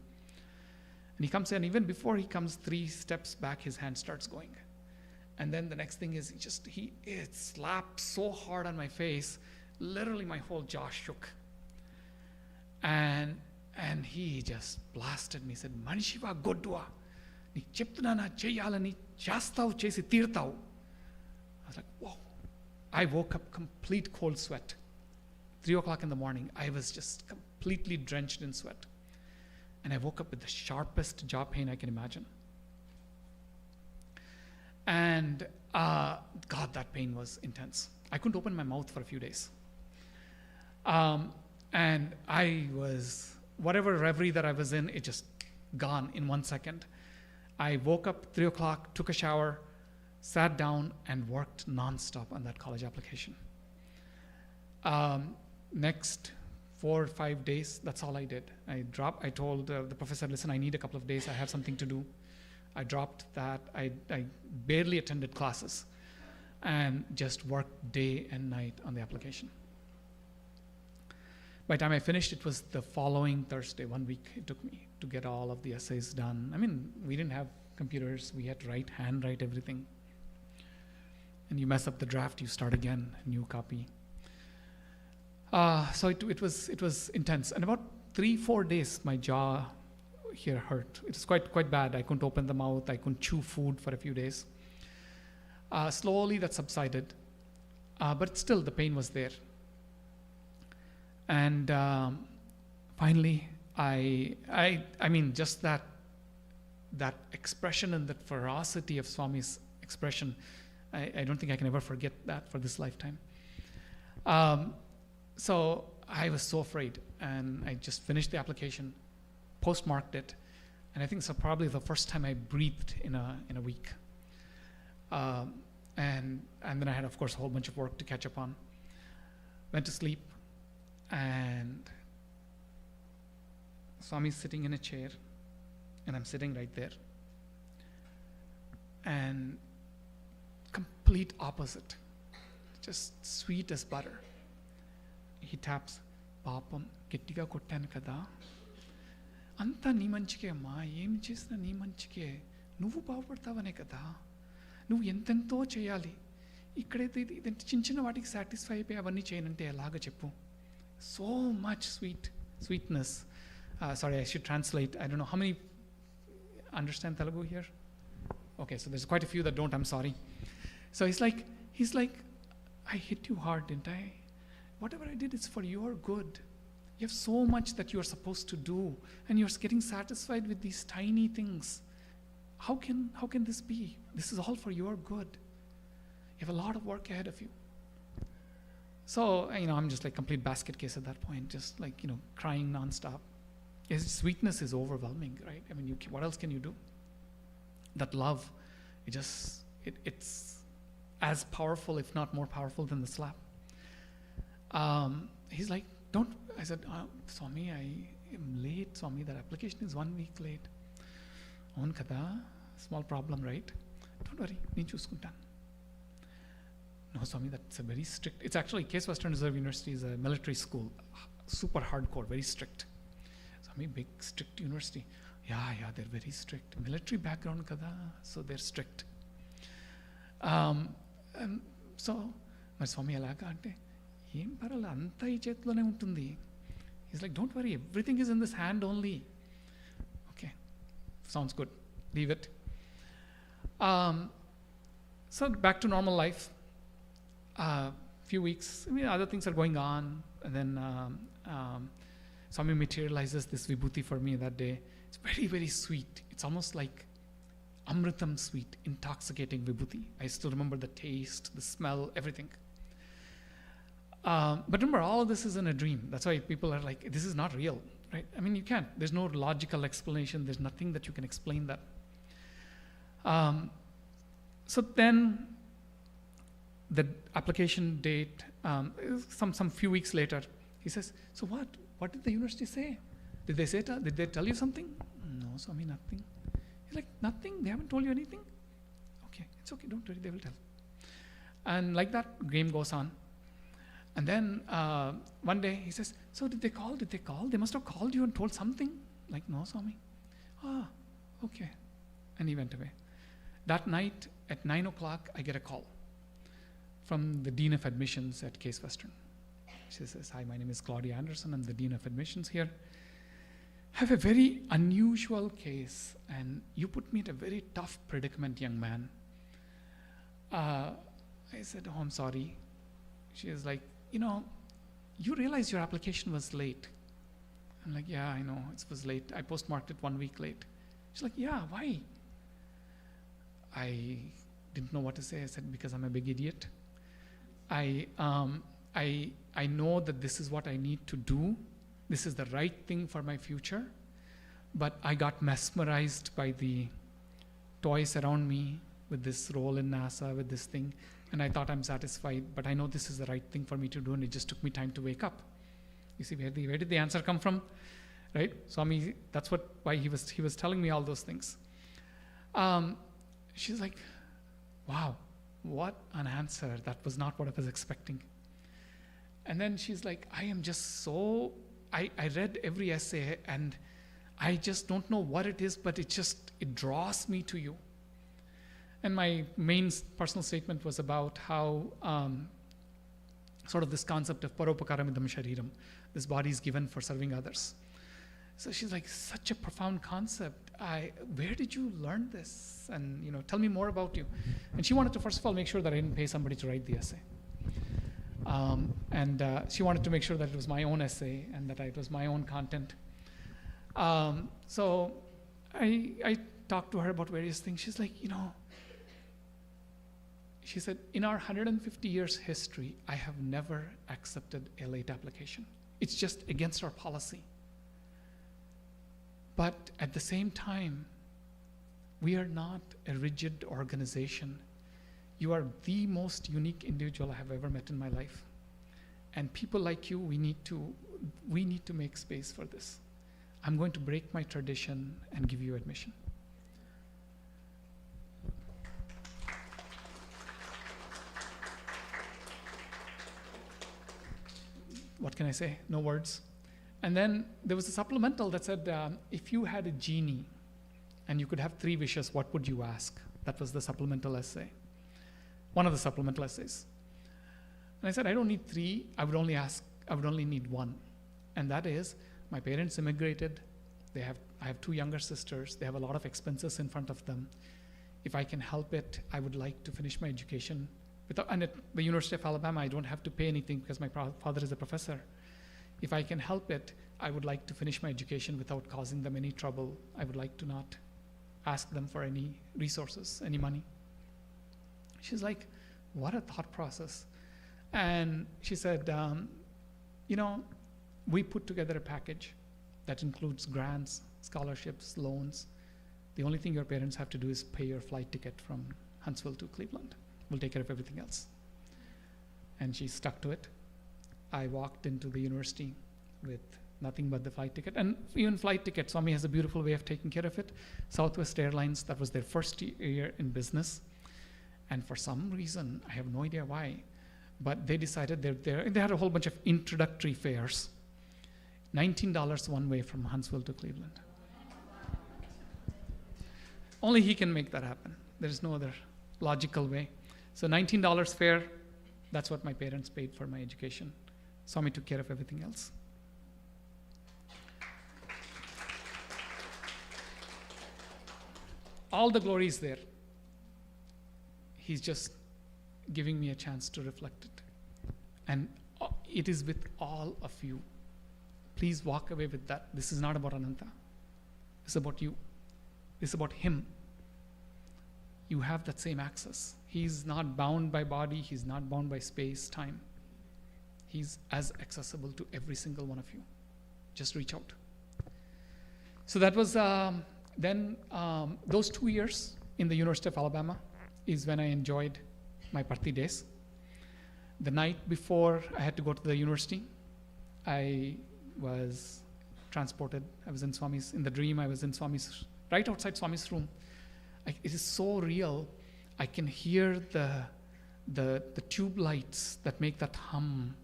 And he comes in. Even before he comes 3 steps back, his hand starts going. And then the next thing is it slapped so hard on my face, literally my whole jaw shook. And he just blasted me, said, Manishiva Godua, ni cheptunana cheyalani chastav chesi tirtav. I was like, whoa. I woke up complete cold sweat. 3 o'clock in the morning, I was just completely drenched in sweat. And I woke up with the sharpest jaw pain I can imagine. And God, that pain was intense. I couldn't open my mouth for a few days. And I was, whatever reverie that I was in, it just gone in 1 second. I woke up 3 o'clock, took a shower, sat down, and worked nonstop on that college application. Next 4 or 5 days, that's all I did. I told the professor, listen, I need a couple of days. I have something to do. I dropped that. I barely attended classes and just worked day and night on the application. By the time I finished, it was the following Thursday. 1 week it took me to get all of the essays done. I mean, we didn't have computers. We had to handwrite everything. And you mess up the draft, you start again, new copy. So it was intense. And about 3-4 days, my jaw here hurt. It was quite bad. I couldn't open the mouth. I couldn't chew food for a few days. Slowly that subsided, but still the pain was there. And finally, I mean, just that expression and that ferocity of Swami's expression, I don't think I can ever forget that for this lifetime. So I was so afraid, and I just finished the application, postmarked it, and I think it's probably the first time I breathed in a week. And then I had, of course, a whole bunch of work to catch up on. Went to sleep, and Swami's sitting in a chair, and I'm sitting right there. And complete opposite, just sweet as butter. he taps, పాపం గట్టిగా కొట్టాను కదా, అంతా నీ మంచికే అమ్మా, ఏం చేసినా నీ మంచికే, నువ్వు బాగుపడతావనే కదా, నువ్వు ఎంతెంతో చేయాలి, ఇక్కడైతే ఇదంటే చిన్న చిన్న వాటికి సాటిస్ఫై అయిపోయి అవన్నీ చేయనంటే ఎలాగ చెప్పు. So much sweetness. Sorry, I should translate. I don't know how many understand Telugu here. Okay, so there's quite a few that don't. I'm sorry. So he's like, I hit you hard, didn't I? Whatever I did is for your good. You have so much that you are supposed to do, and you're getting satisfied with these tiny things. How can this be? This is all for your good. You have a lot of work ahead of you. So, I'm just like complete basket case at that point, just like, crying nonstop. His sweetness is overwhelming, right? I mean, what else can you do? That love, it's as powerful, if not more powerful than the slap. He's like, don't. I said, Swami, I am late, Swami. That application is 1 week late. Avun kada, small problem, right? Don't worry, neen chuskuntanu. No, Swami, that's a very strict. It's actually Case Western Reserve University is a military school, super hardcore, very strict. Swami, big strict university. Yeah, they're very strict. Military background kada, so they're strict. So, మరి స్వామి ఎలాగా అంటే, ఏం పర్వాలేదు, అంతా ఈ చేతిలోనే ఉంటుంది. He's like, don't worry, everything is in this hand only. Okay, sounds good, leave it. So back to normal life. Few weeks, other things are going on, and then Swami materializes this vibhuti for me that day. It's very, very sweet. It's almost like amritam sweet, intoxicating vibhuti. I still remember the taste, the smell, everything. But remember, all of this is in a dream. That's why people are like, this is not real, right? I mean, you can't. There's no logical explanation. There's nothing that you can explain that. So then, the application date, some few weeks later, he says, so what did the university say? Did they tell you something? No, Swami, nothing. He's like, nothing? They haven't told you anything? Okay, it's okay, don't worry, they will tell. And like that, game goes on. And then one day he says, so did they call? They must have called you and told something. Like, no, Swami. Okay. And he went away. That night at 9 o'clock, I get a call from the Dean of Admissions at Case Western. She says, hi, my name is Claudia Anderson. I'm the Dean of Admissions here. I have a very unusual case, and you put me in a very tough predicament, young man. I said, oh, I'm sorry. She is like, you realize your application was late. I'm like, yeah, I know, it was late. I postmarked it 1 week late. She's like, yeah, why? I didn't know what to say. I said, because I'm a big idiot. I know that this is what I need to do. This is the right thing for my future. But I got mesmerized by the toys around me with this role in NASA, with this thing. And I thought I'm satisfied, but I know this is the right thing for me to do, and it just took me time to wake up. You see, where did the answer come from? Right? Swami, that's why he was telling me all those things. She's like, wow, what an answer. That was not what I was expecting. And then she's like, I am just so, I read every essay, and I just don't know what it is, but it draws me to you. And my main personal statement was about how sort of this concept of paropakaramidam shariram, this body is given for serving others. So she's like, such a profound concept. Where did you learn this? And tell me more about you. And she wanted to first of all make sure that I didn't pay somebody to write the essay. And she wanted to make sure that it was my own essay and that it was my own content. So I talked to her about various things. She's like, she said, in our 150 years history, I have never accepted a late application. It's just against our policy. But at the same time, we are not a rigid organization. You are the most unique individual I have ever met in my life. And people like you, we need to make space for this. I'm going to break my tradition and give you admission. what can I say? No words. And then there was a supplemental that said, if you had a genie and you could have 3 wishes, what would you ask? That was the supplemental essay. One of the supplemental essays. And I said, I don't need 3. I would only need 1. And that is, my parents immigrated. I have 2 younger sisters. They have a lot of expenses in front of them. If I can help it, I would like to finish my education. And at the University of Alabama, I don't have to pay anything because my father is a professor. If I can help it, I would like to finish my education without causing them any trouble. I would like to not ask them for any resources, any money. She's like, what a thought process. And she said, we put together a package that includes grants, scholarships, loans. The only thing your parents have to do is pay your flight ticket from Huntsville to Cleveland. We'll take care of everything else. And she stuck to it. I walked into the university with nothing but the flight ticket. And even flight ticket, Swami has a beautiful way of taking care of it. Southwest Airlines, that was their first year in business. And for some reason, I have no idea why, but they decided they had a whole bunch of introductory fares. $19 one way from Huntsville to Cleveland. Only he can make that happen. There is no other logical way. So $19 fare, that's what my parents paid for my education. Swami took care of everything else. All the glory is there. He's just giving me a chance to reflect it. And it is with all of you. Please walk away with that. This is not about Ananta. It's about you. It's about him. You have that same access. He's not bound by body. He's not bound by space, time. He's as accessible to every single one of you. Just reach out. So that was those 2 years in the University of Alabama is when I enjoyed my Parthi days. The night before I had to go to the university, I was transported. I was in the dream, I was in Swami's, right outside Swami's room. It is so real. I can hear the tube lights that make that hum.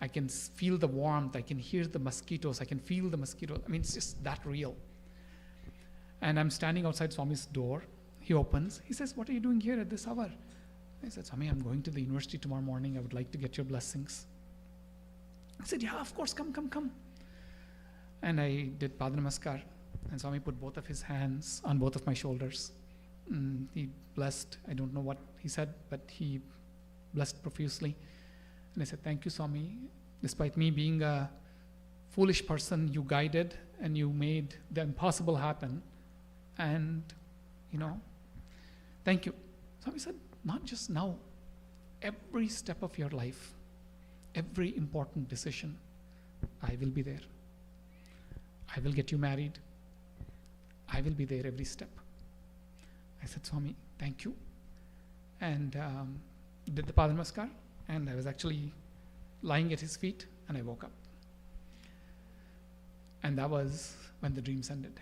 I can feel the warmth. I can hear the mosquitoes. I can feel the mosquitoes. I mean, it's just that real. And I'm standing outside Swami's door. He opens. He says, what are you doing here at this hour? I said, Swami, I'm going to the university tomorrow morning. I would like to get your blessings. He said, yeah, of course, come. And I did Pada Namaskar. And Swami put both of his hands on both of my shoulders. He blessed. I don't know what he said, but he blessed profusely. And I said, thank you, Swami. Despite me being a foolish person, you guided and you made the impossible happen. And, thank you. Swami said, not just now, every step of your life, every important decision, I will be there. I will get you married. I will be there every step. I said, Swami, thank you. And did the Pada Namaskar, and I was actually lying at his feet, and I woke up. And that was when the dreams ended.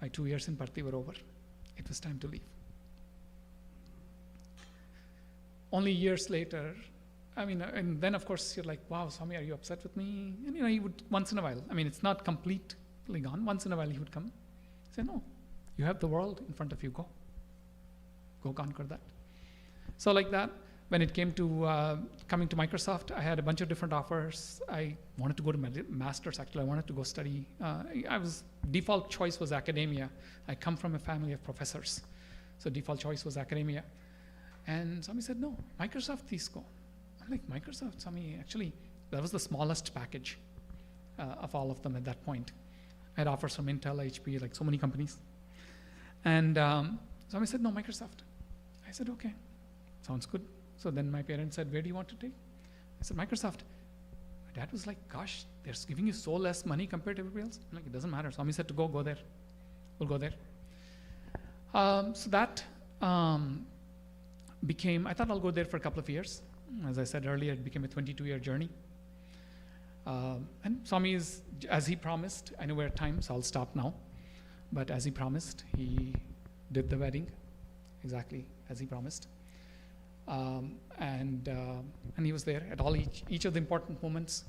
My 2 years in Parthi were over. It was time to leave. Only years later, and then of course you're like, wow, Swami, are you upset with me? And he would, once in a while, it's not completely gone. Once in a while he would come. Say, no, you have the world in front of you, go. Go conquer that. So like that, when it came to coming to Microsoft, I had a bunch of different offers. I wanted to go to master's, actually. I wanted to go study. Default choice was academia. I come from a family of professors. So default choice was academia. And Swami said, no, Microsoft, please go. I'm like, Microsoft, Swami, actually, that was the smallest package of all of them at that point. I had offers from Intel, HP, like so many companies. And Swami said, no, Microsoft. I said, okay, sounds good. So then my parents said, where do you want to take? I said, Microsoft. My dad was like, gosh, they're giving you so less money compared to everybody else. I'm like, it doesn't matter. Swami said to go there. We'll go there. So that I thought I'll go there for a couple of years. As I said earlier, it became a 22-year journey. And Swami is, as he promised, I know we're at time, so I'll stop now. But as he promised, he did the wedding exactly as he promised. And he was there at each of the important moments.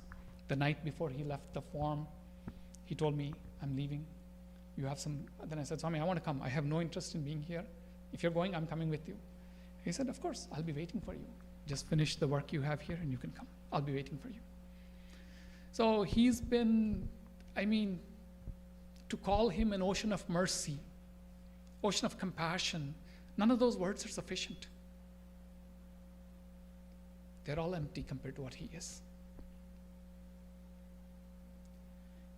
The night before he left the form, he told me, I'm leaving. You have some, then I said, Swami, I want to come. I have no interest in being here. If you're going, I'm coming with you. He said, of course, I'll be waiting for you. Just finish the work you have here and you can come. I'll be waiting for you. So he's been, to call him an ocean of mercy, ocean of compassion, none of those words are sufficient. They're all empty compared to what he is.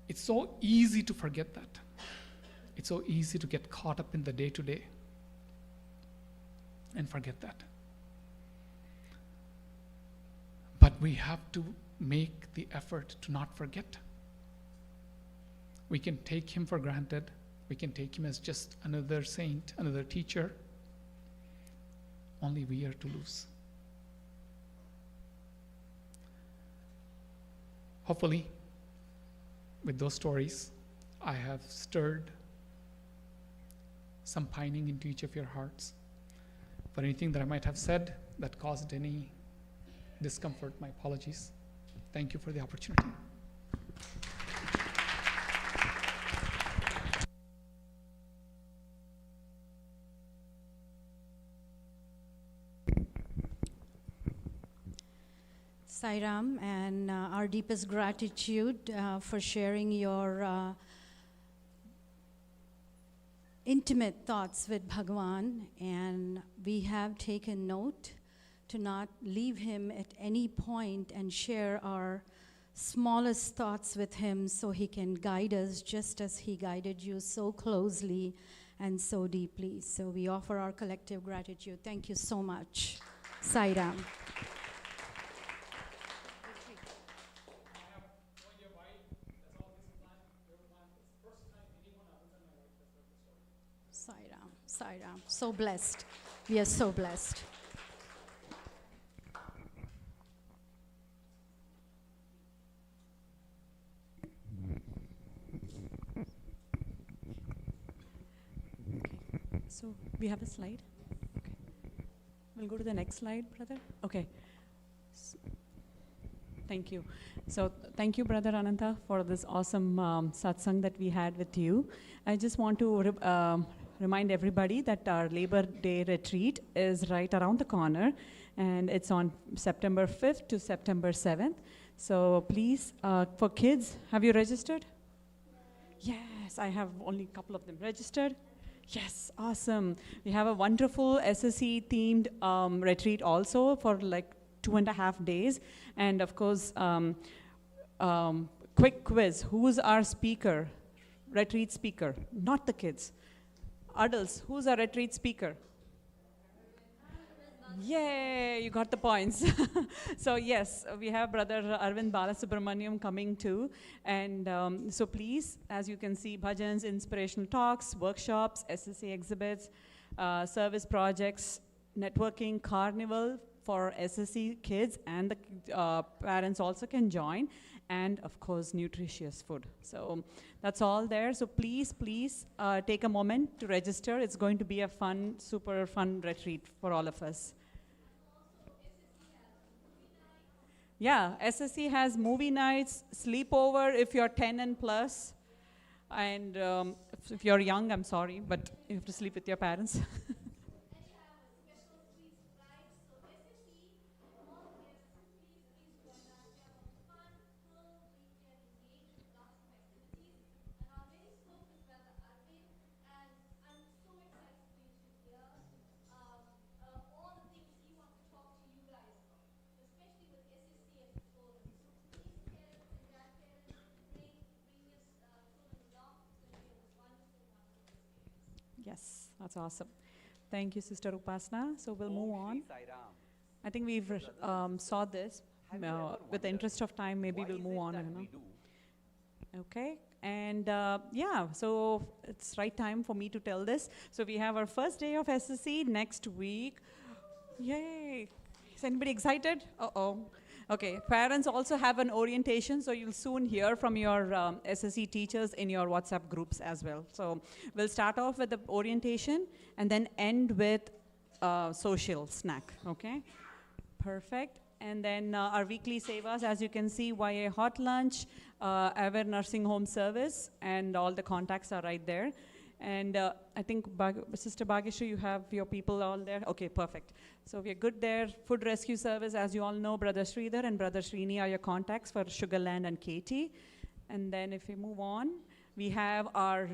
It's so easy to forget that. It's so easy to get caught up in the day-to-day and forget that. But we have to make the effort to not forget. We can take him for granted. We can take him as just another saint, another teacher. Only we are to lose. Hopefully, with those stories, I have stirred some pining into each of your hearts. For anything that I might have said that caused any discomfort, my apologies. Thank you for the opportunity. Sairam, and our deepest gratitude for sharing your intimate thoughts with Bhagavan, and we have taken note to not leave him at any point and share our smallest thoughts with him so he can guide us just as he guided you so closely and so deeply. So we offer our collective gratitude. Thank you so much. Sairam. Sairam, so blessed. We are so blessed. Okay. So we have a slide. Okay. We'll go to the next slide, brother. Okay. Thank you. So thank you, Brother Ananta, for this awesome satsang that we had with you. I just want to remind everybody that our Labor Day retreat is right around the corner, and it's on September 5th to September 7th. So please, for kids, have you registered? Yes, I have only a couple of them registered. Yes, awesome. We have a wonderful SSC themed retreat also for like 2.5 days. And of course, quick quiz, who's our speaker, retreat speaker? Not the kids. Adults, who's our retreat speaker? Yay, you got the points. So yes, we have Brother Arvind Balasubramaniam coming too. And so please, as you can see, bhajans, inspirational talks, workshops, SSA exhibits, service projects, networking, carnival for SSC kids, and the parents also can join. And of course, nutritious food. So that's all there. So please, take a moment to register. It's going to be a fun, super fun retreat for all of us. Yeah, SSC has movie nights, sleepover if you're 10 and plus. And if you're young, I'm sorry, but you have to sleep with your parents. Yes, that's awesome. Thank you, Sister Upasana. So we'll move on. I think we've saw this. With the interest of time, maybe we'll move on. Okay. And yeah, so it's right time for me to tell this. So we have our first day of SSC next week. Yay! Is anybody excited? Uh-oh. Okay, parents also have an orientation, so you'll soon hear from your SSC teachers in your WhatsApp groups as well. So we'll start off with the orientation and then end with social snack, okay? Perfect. And then our weekly sevas, as you can see, YA Hot Lunch, Ever Nursing Home Service, and all the contacts are right there. And I think, Sister Bhageshri, you have your people all there? Okay, perfect. So we're good there. Food Rescue Service, as you all know, Brother Sridhar and Brother Srini are your contacts for Sugarland and Katie. And then if we move on, we have our,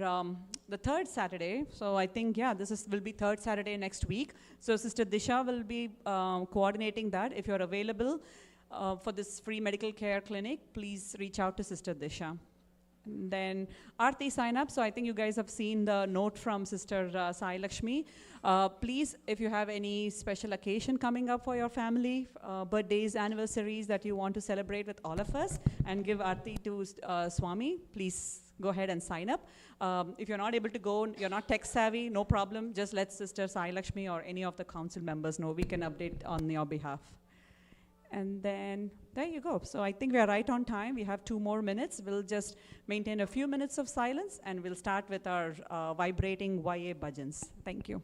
the third Saturday. So I think, yeah, will be third Saturday next week. So Sister Disha will be coordinating that. If you're available for this free medical care clinic, please reach out to Sister Disha. And then Aarti sign up. So I think you guys have seen the note from Sister Sai Lakshmi. Please, if you have any special occasion coming up for your family, birthdays, anniversaries that you want to celebrate with all of us and give Aarti to Swami, please go ahead and sign up. If you're not able to go, you're not tech savvy, no problem. Just let Sister Sai Lakshmi or any of the council members know. We can update on your behalf. And then there you go. So I think we are right on time. We have 2 more minutes. We'll just maintain a few minutes of silence and we'll start with our vibrating YA bhajans. Thank you.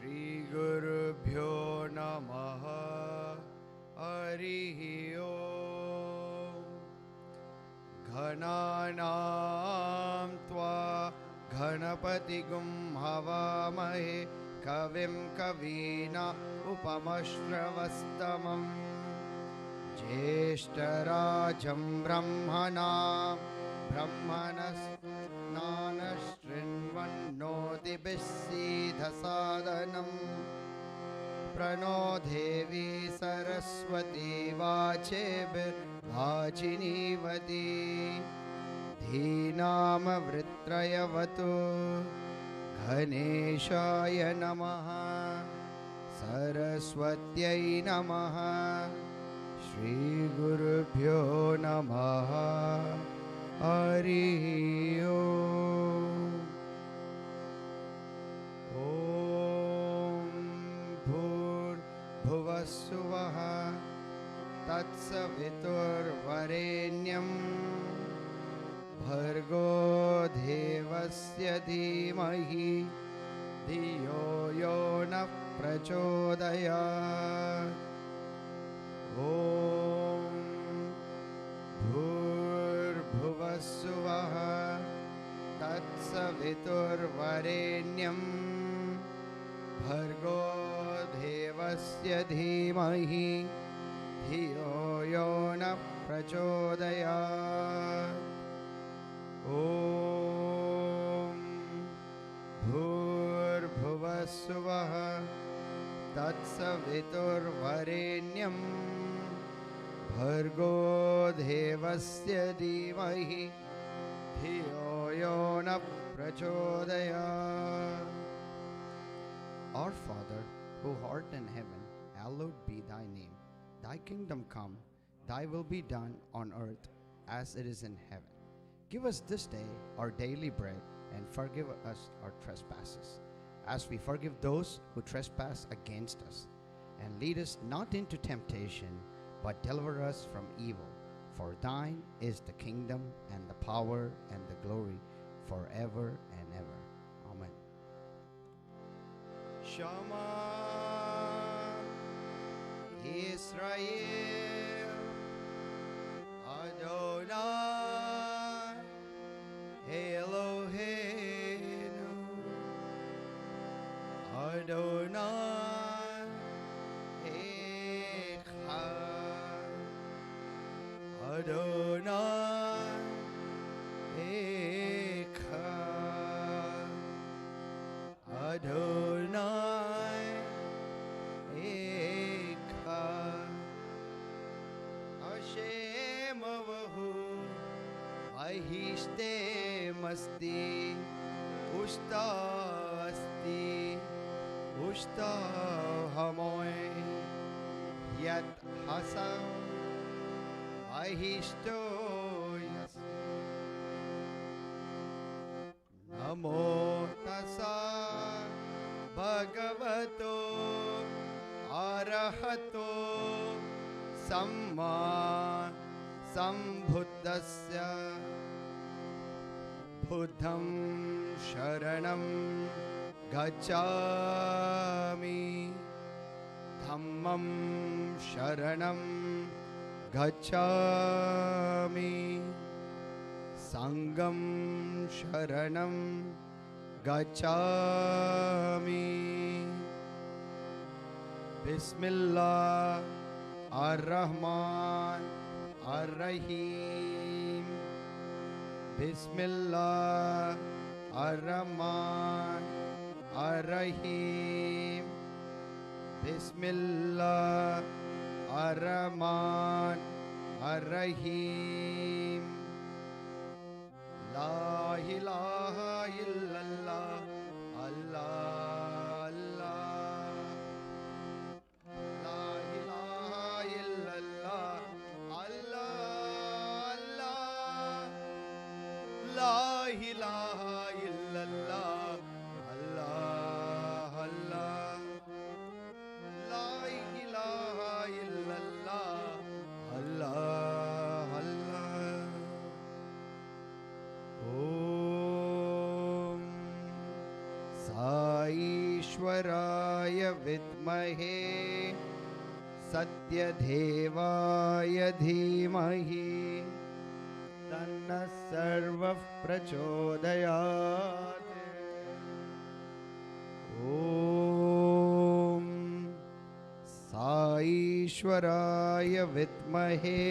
श्रीगुरुभ्यो नमः हरिः ओम् घनानां त्वा गणपतिगुं हवामहे कविं कवीना उपमश्रवस्तमम् ज्येष्ठराजं ब्रह्मणस्नानशृण्वन्नोतिभिः सीदसादनम् प्रणो देवी सरस्वती वाचेभिर्वाचिनीवती धीनामवृत्रयवतु गणेशाय नमः सरस्वत्यै नमः श्रीगुरुभ्यो नमः हरिः ओम् भूर्भुवस्सुवः तत्सवितुर्वरेण्यं भर्गो देवस्य धीमहि धियो यो नः प्रचोदयात् ॐ भूर्भुवस्सुवः तत्सवितुर्वरेण्यं भर्गो देवस्य धीमहि धियो यो नः प्रचोदयात् ॐ भूर्भुवस्सुवः तत्सवितुर्वरेण्यं भर्गो देवस्य धीमहि धियो यो न प्रचोदयात्. Our Father, who art in heaven, hallowed be thy name. Thy kingdom come, thy will be done on earth as it is in heaven. Give us this day our daily bread, and forgive us our trespasses, as we forgive those who trespass against us. And lead us not into temptation, but deliver us from evil. For thine is the kingdom, and the power, and the glory, forever and ever. Amen. Shama Israel Adonai Eloheinu Adonai Echad Adonai Echad Adonai Echad Hashem Avahu Ahishte Masti Ushta Asti Ushta Hamoy Yat Hasam Ahishto Yasi Namo Tassa Bhagavato Arahato Samma Sambuddhasya Buddham Sharanam Gacchami Dhammam Sharanam Gacchami Sangam Sharanam Gacchami. Bismillah Ar-Rahman Ar-Rahim. Bismillah Ar-Rahman Ar-Rahim. Bismillah Ar-Rahman Ar-Rahim. La ilaha illallah Allah Allah. La ilaha illallah Allah Allah. La ilaha illallah Allah Allah. La ilaha illallah Allah Allah. Om Saishwaraya Vidmahe Sathya Devaya Dhimahi Tanna Sarva Prachodayat. Om Saishwaraya Vidmahe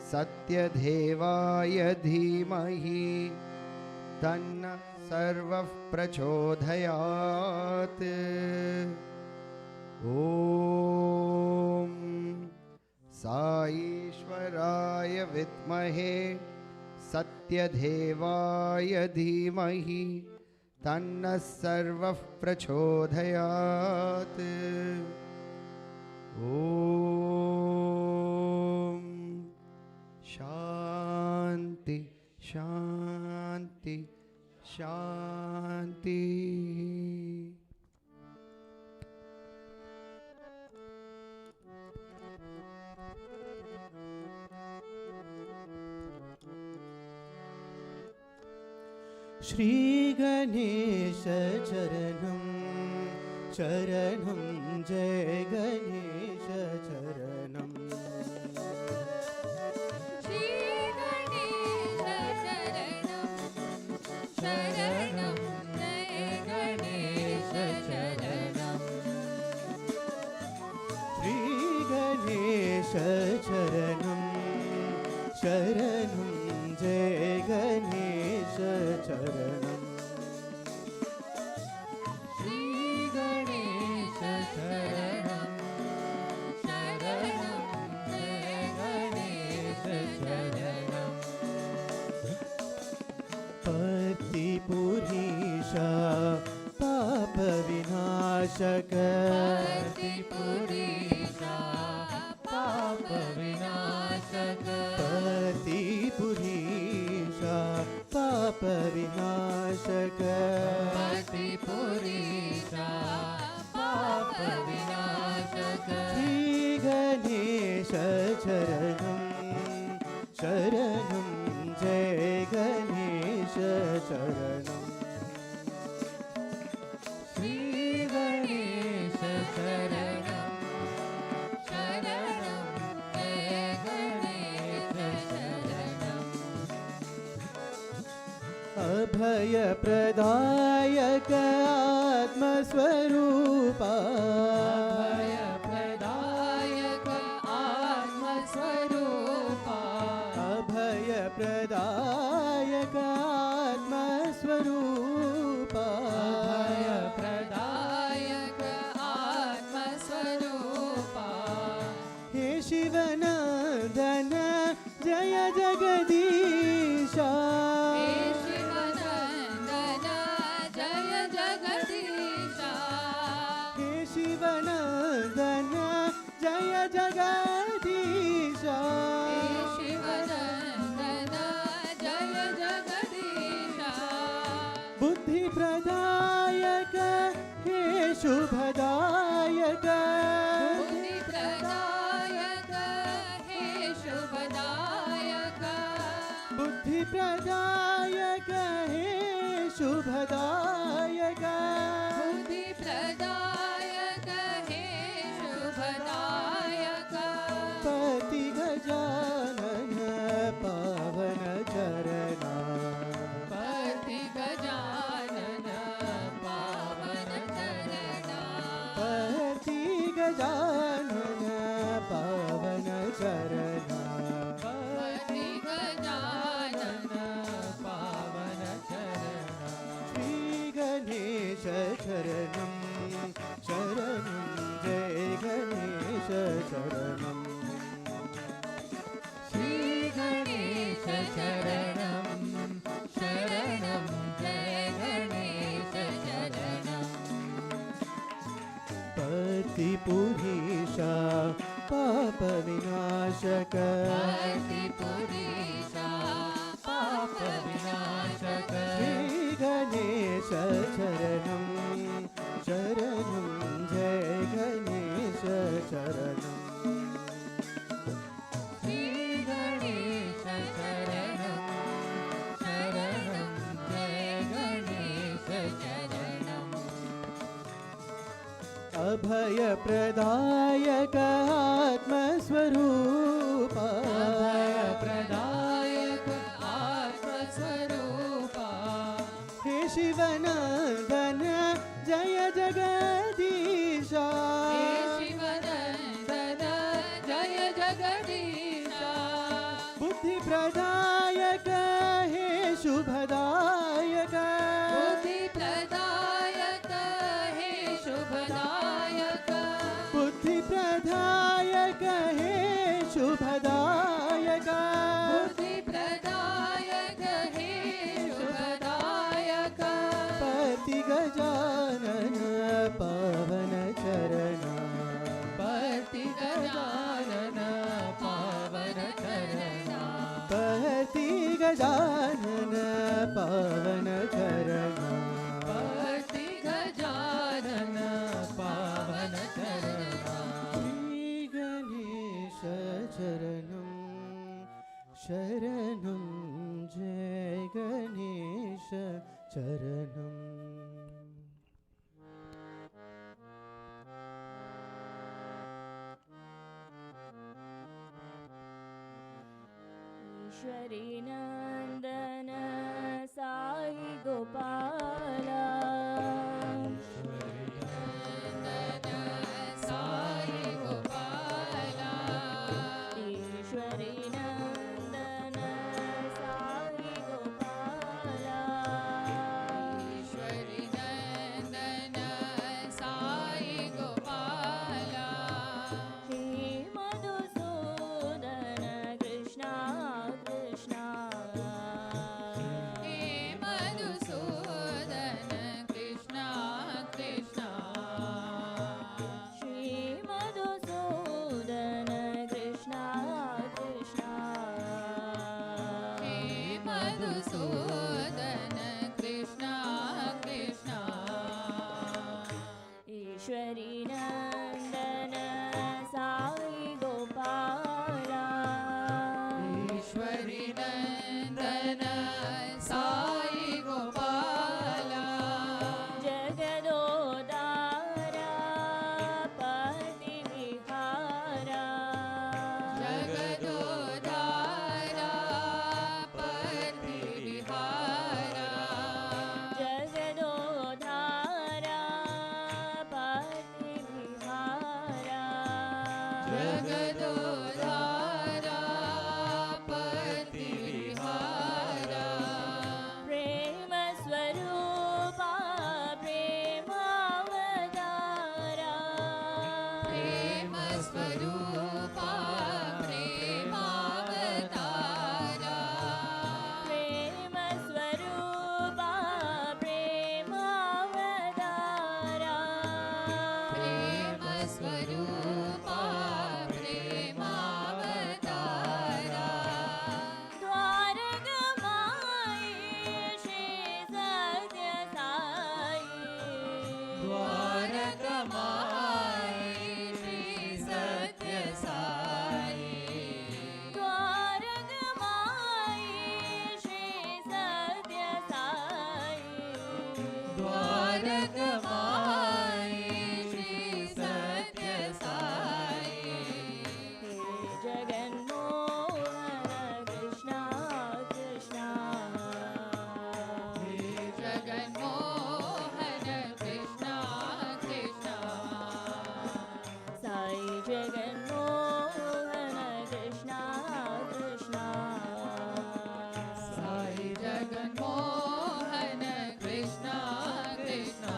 Sathya Devaya Dhimahi Tanna Sarva Prachodayat. Om Saishwaraya Vidmahe Sathya Devaya Dhimahi Tanna Sarva Prachodayat. Om Shanti Shanti Shanti. Shri Ganesha Charanam Charanam Jai Ganesha Charanam. Shri Ganesha Charanam Charanam Jai Ganesha Charanam. Shri Ganesha Charanam Charanam Jai Ganesha Charanam. Shri Ganesha Charanam Charanam Jai विनाशक पतिपुरीशा पाप विनाशक पतिपुरीशा पाप विनाशक पतिपुरीशा पाप विनाशक श्री गणेश शरणं शरणं जय गणेश शरणं श्री गणेश शरणं शरणं जय गणेश शरणं अभय प्रदायक आत्मस्वरूपा भयप्रदायक आत्मस्वरूपा अभय प्रदायक आत्मस्वरूपा भयप्रदायक आत्मस्वरूपा हे शिवनन्दन जय जगदीशा हे शिवनन्दन जय जगदीशा हे शिवनन्दन जय जगदीशा हे शिवनन्दन जय जगदीशा बुद्धिप्रदायक हे शुभदायक बुद्धिप्रदायक हे शुभदायक बुद्धिप्रदायक हे शुभदायक बुद्धिप्रदायक हे शुभदायक पति गजानन पावन चरणा पति गजानन पावन चरणा पति गजानन पावन चरणा पति गजानन पावन चरणा श्री गणेश शरणं शरणं जय गणेश शरणं श्री गणेश शरणं शरणं जय गणेश शरणं पतिपुरीशा पाप विनाशक पतिपुरीशा पाप विनाशक श्री गणेश शरणं शरणं जय गणेश शरणं श्री गणेश शरणं शरणं जय गणेश शरणं अभय प्रदायक आत्मस्वरूपा भयप्रदायक आत्मस्वरूपा हे शिवनन्दन जय जगदीशा हे शिवनन्दन जय जगदीशा बुद्धिप्रदायक हे शुभदायक बुद्धिप्रदायक हे शुभदायक बुद्धिप्रदायक हे शुभदायक बुद्धिप्रदायक हे शुभदायक पति गजानन पावन चरणा पति गजानन पावन चरणा पति गजानन पावन चरणा पति गजानन पावन चरणा श्री गणेश चरणं शरणं जय गणेश चरणम् ईश्वरी नंदन साई गोपाला साई गोपाला ईश्वरी नंदन साई गोपाला ईश्वरी नंदन साई गोपाला हे मधुसूदन कृष्णा कृष्णा जगदोधारा पति विहारा प्रेम स्वरूपा प्रेमावतारा प्रेम स्वरूपा प्रेमावतारा प्रेम स्वरूपा प्रेमावतारा प्रेम स्वरूपा प्रेमावतारा द्वारकमाई श्री सत्य साई द्वारकमाई श्री सत्य साई द्वारकमाई श्री सत्य साई द्वारकमाई श्री सत्य साई हे जगन्मोहन कृष्णा कृष्णा हे जगन्मोहन कृष्णा कृष्णा साई जगन्मोहन कृष्णा कृष्णा साई जगन्मोहन कृष्णा कृष्णा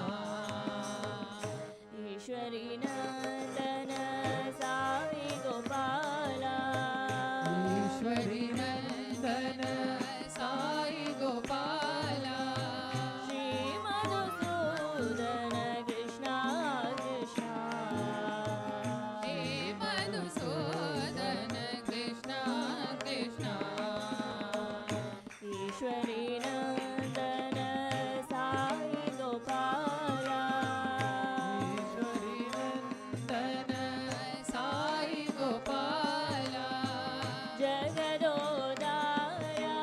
ईश्वरी नंदन साई गोपाला ईश्वरी नंदन साई गोपाला श्री मधुसूदन कृष्णा कृष्णा हे मधुसूदन कृष्णा कृष्णा ईश्वरी नंदन साई गोपाला ईश्वरी नंदन साई गोपाला जगदोदारा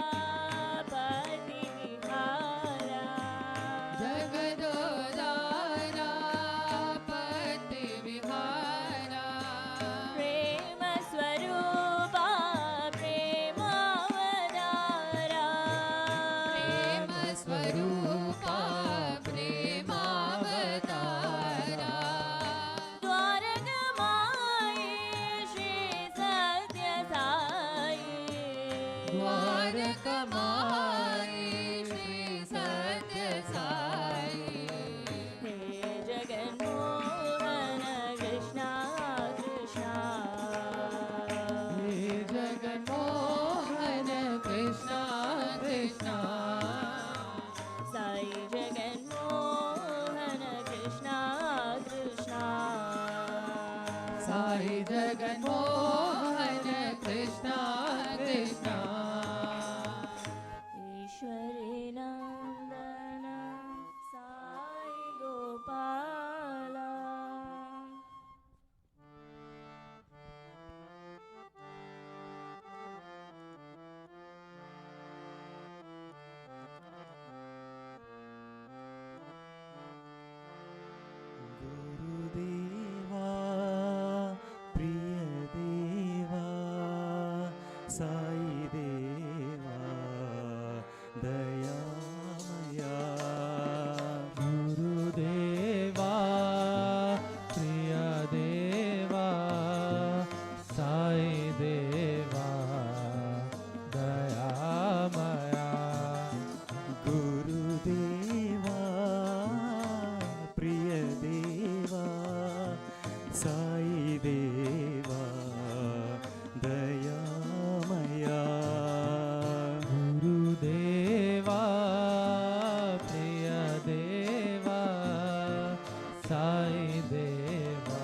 पति विहारा जगदोदारा पति विहारा प्रेम स्वरूपा प्रेमावतारा प्रेम स्वरूपा प्रेमावतारा द्वारकमाई श्री सत्य साई द्वारकमाई श्री सत्य साई हे जगन्मोहन कृष्णा कृष्णा हे जगन्मोहन कृष्णा कृष्णा साई जगन्मोहन कृष्णा कृष्णा साई जगन्मोहन कृष्णा कृष्णा ईश्वरी नंदन साई गोपाला गुरुदेवा प्रिय देवा साई देवा दयामया गुरुदेवा प्रिय देवा साई देवा दयामया गुरुदेवा प्रिय देवा साई देवा दयामया गुरुदेवा प्रिय देवा साई देवा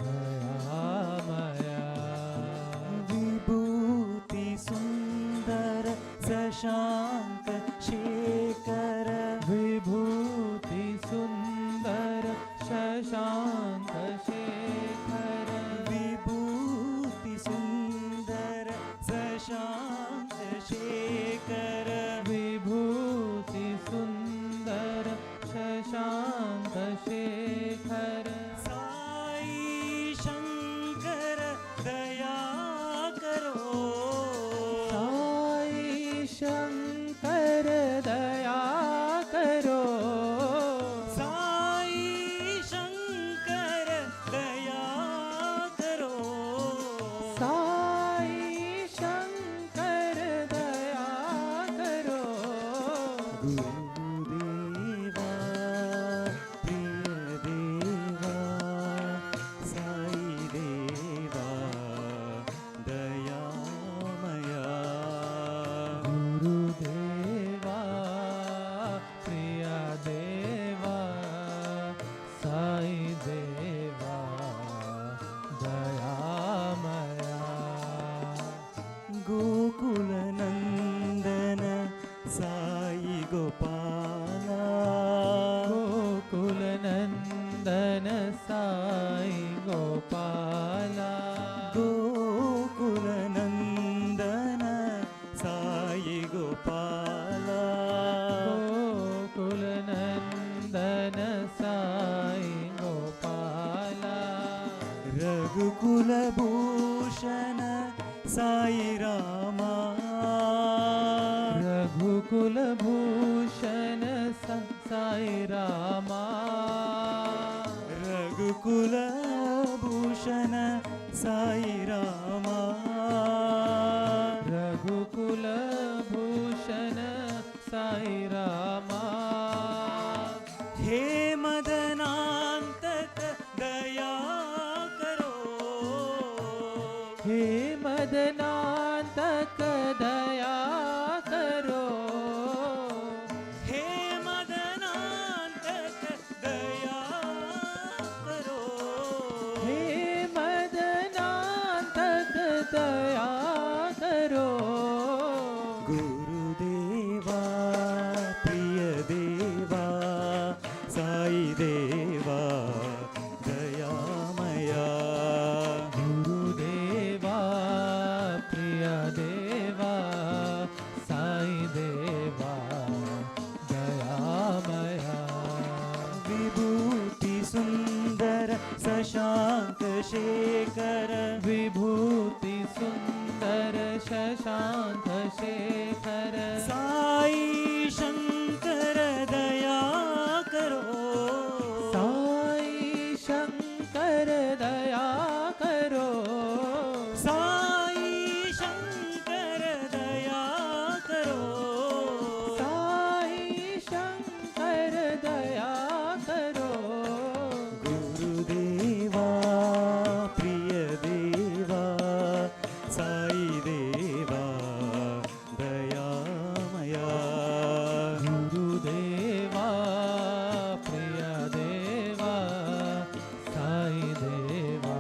दयामया विभूति सुंदर शशांक शेखर विभूति सुंदर शशांक शेखर विभूति सुंदर शशांक शेखर विभूति सुंदर शशांक शेखर साई शंकर दया करो साई शंकर रघुकुलभूषण साई रामा रघुकुलभूषण साई रामा रघुकुलभूषण साई रामा रघुकुलभूषण साई रामा हे मदनान्तक दया करो हे मदनान्तक दया करो हे मदनान्तक दया करो हे मदनान्तक दया करो गुरुदेवा प्रिय देवा साई देवा दयामया गुरुदेवा प्रिय देवा साई देवा दयामया विभूति सुंदर शशांक शेखर विभूति सुंदर शशांक शेखर साई शंकर दया करो साई शंकर दया करो साई शंकर दया करो साई शंकर दया करो गुरुदेवा प्रिय देवा साई देवा दयामया गुरुदेवा प्रिय देवा साई देवा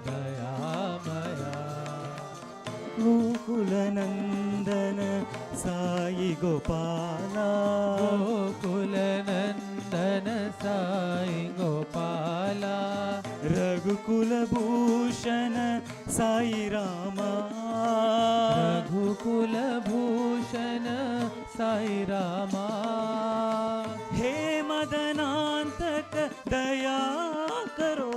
दयामया गोकुलनंदन साई गोपाला गोकुलनंदन साई गोपाला रघुकुलभूषण साई रामा रघुकुलभूषण साई रामा हे मदनान्तक दया करो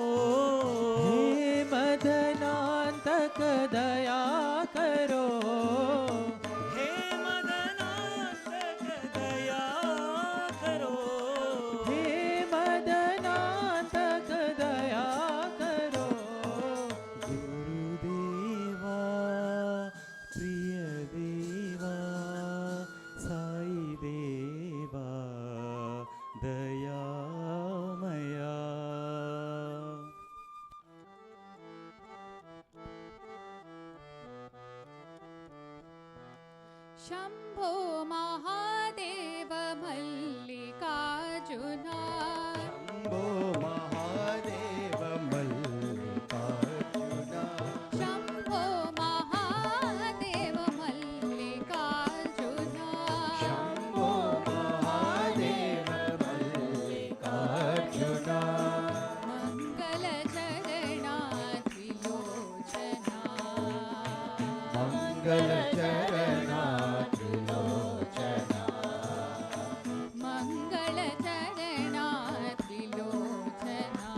हे मदनान्तक दया करो हे मदनान्तक दया करो हे मदनान्तक दया करो गुरुदेवा प्रिय देवा साई देवा दयामया Shambho Mahadev Mallikarjuna Shambho Mahadev Mallikarjuna Shambho Mahadev Mallikarjuna Shambho Mahadev Mallikarjuna मंगलचरणा Trilochana मंगलचरणा Trilochana मंगलचरणा Trilochana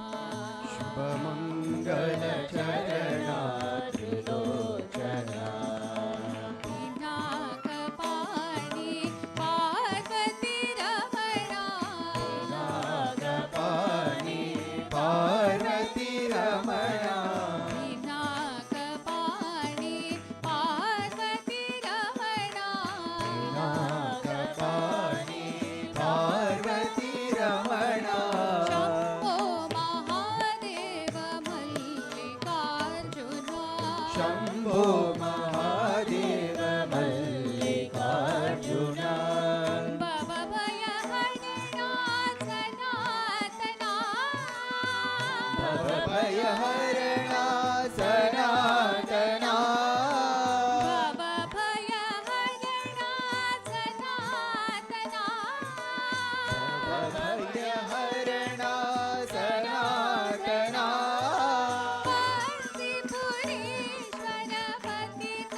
शुभमंगलचरणा Trilochana Pinakpani Parvati Ramana नागपाणि Parvati Ramana Pinakpani Parvati Ramana नागपाणि Parvati Ramana Shambho Mahadev Mallikarjuna Shambho Mahadev Mallikarjuna भवभयहरणा सनातना भवभयहरणा सनातना भवभयहरणा सनातना भवभयहरणा सनातना पतिपुरीश्वर पतिपुरीश्वर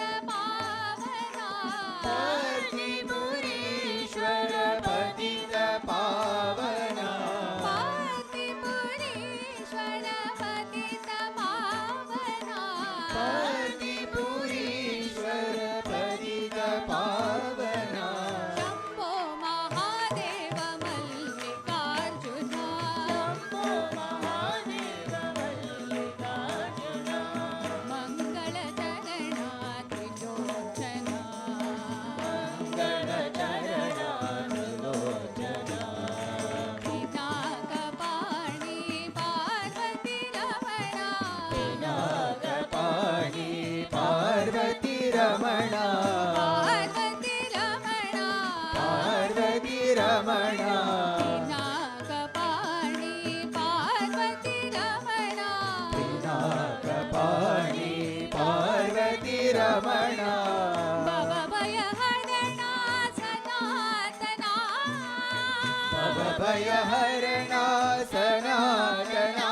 Ramana भवभयहरणा सनातना भवभयहरणा सनातना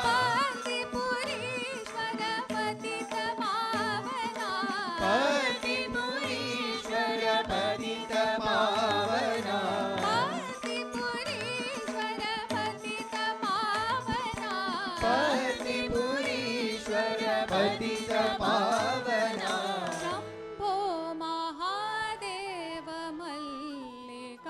पार्थिपुरीश्वर पतितपावना पार्थिपुरीश्वर पतितपावना पार्थिपुरीश्वर पतितपावना पार्थिपुरीश्वर पतितपावना Shambho Mahadev Mallikarjuna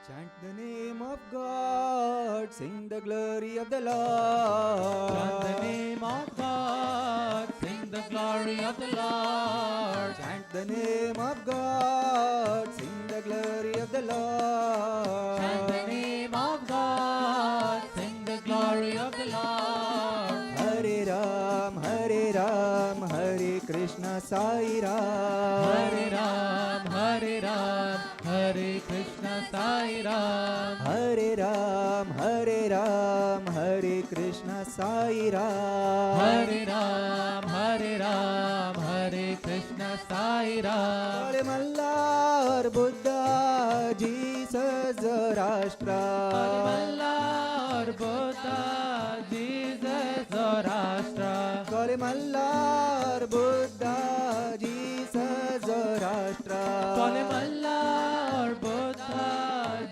Chant the name of God, sing the glory of the Lord. Chant the name of God, sing the glory of the Lord. Chant the name of God, sing the glory of the Lord. Chant the name of God, sing the glory of the Lord. Hare Ram, Hare Ram, Hare Krishna, Sairam. Hare Ram, Hare Ram, Hare Krishna, Sairam. Hare Ram, Hare Ram, Hare Krishna, Sairam. Hare Ram, Hare Ram, Hare Krishna, Sairam. Hare Mallar, Buddha, Jesus, Zoroastra. Hare Mallar, Buddha, Jesus, Zoroastra. Hare Mallar, Buddha, Jesus, Zoroastra. Hare Mallar, Buddha,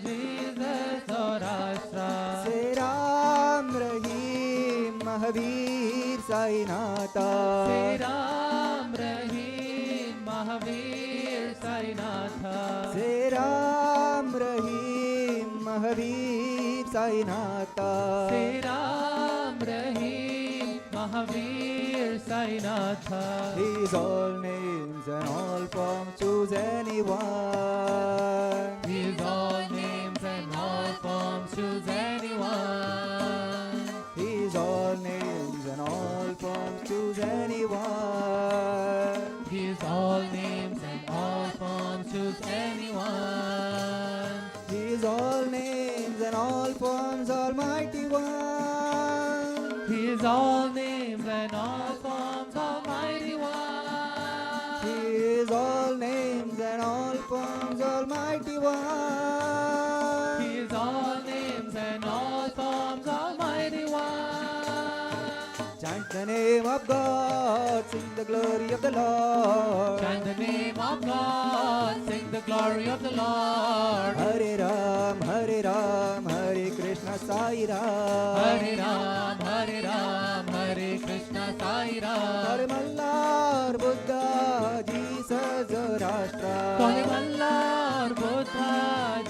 Jesus, Zoroastra. Sairam, Rahim, Mahavir, Sainata. Sairam, Rahim, Mahavir, Sainatha. Sairam, Rahim, Mahavir, Sainata. Sairam, Rahim, Mahavir, Sainatha. These all names and all forms, choose anyone. These all names and all forms, choose anyone. These all names and all forms, choose anyone. These all names and all forms, choose anyone. These all names and all forms, Almighty One. These all names and all forms, Almighty One. These all names and all forms, Almighty One. These all names and all forms, Almighty One. Chant the name of God, sing the glory of the Lord. Chant the name of God, sing the glory of the Lord. Hare Ram, Hare Ram, Hare Krishna, Sairam. Hare Ram, Hare Ram, Hare Krishna, Sairam. Hare Mallar, Buddha, Jesus, Zoroastra. Hare Mallar, Buddha,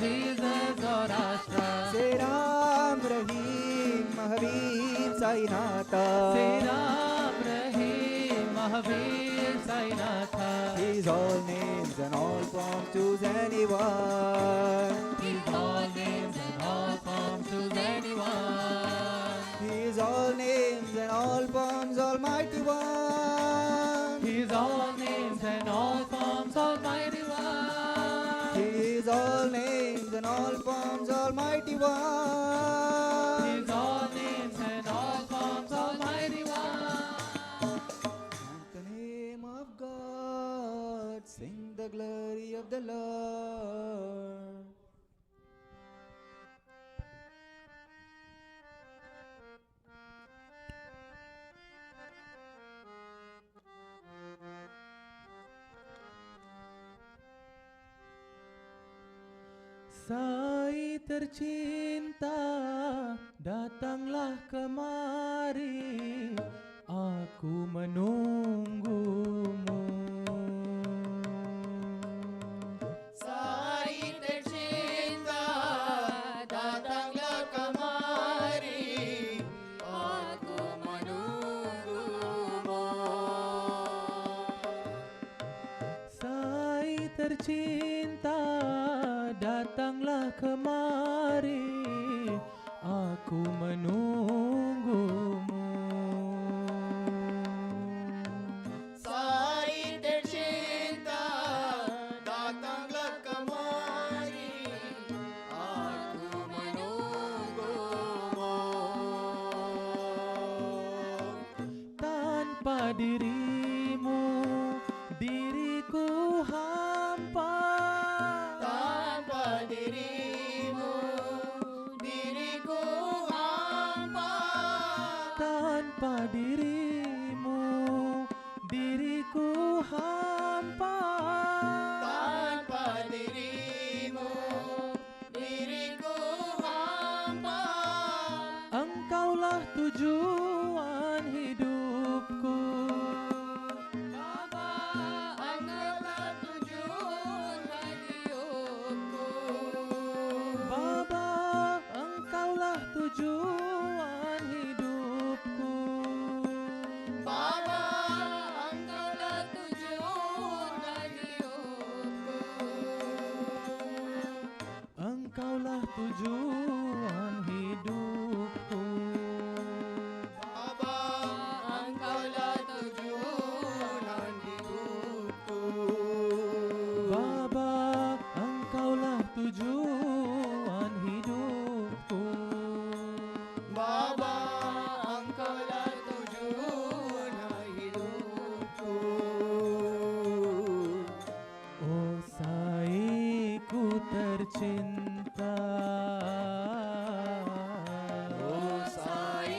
Jesus, Zoroastra. Sairam, Rahim, Mahavir, Sainata. Sairam, Rahim, Mahavir, Sainatha. These all names and all forms, choose anyone. These all names and all forms, choose anyone. These all names and all forms, Almighty One. These all names and all forms, Almighty One. These all names and all forms, Almighty One. These all names and all forms, Almighty One. Chant the name of God, sing the glory of the Lord. Sai tercinta, datanglah kemari, aku menunggumu. Sai tercinta, datanglah kemari, aku menunggumu. Sai tercinta, datanglah kemari, aku menunggumu. Sai tercinta, datanglah kemari, dirimu, diriku hampa. Tanpa dirimu, diriku hampa. Tanpa dirimu, diriku hampa. Tanpa dirimu, diriku hampa. Engkaulah tujuan hidupku. Baba, engkaulah tujuan hidupku. Baba, engkaulah tujuan hidupku. Baba, engkaulah tujuan hidupku. Engkaulah tujuan hidupku. Baba, engkaulah tujuan hidupku. Baba, engkaulah tujuan hidupku. Baba, engkaulah tujuan hidupku. Oh Sai, ku tercinta. Oh Sai,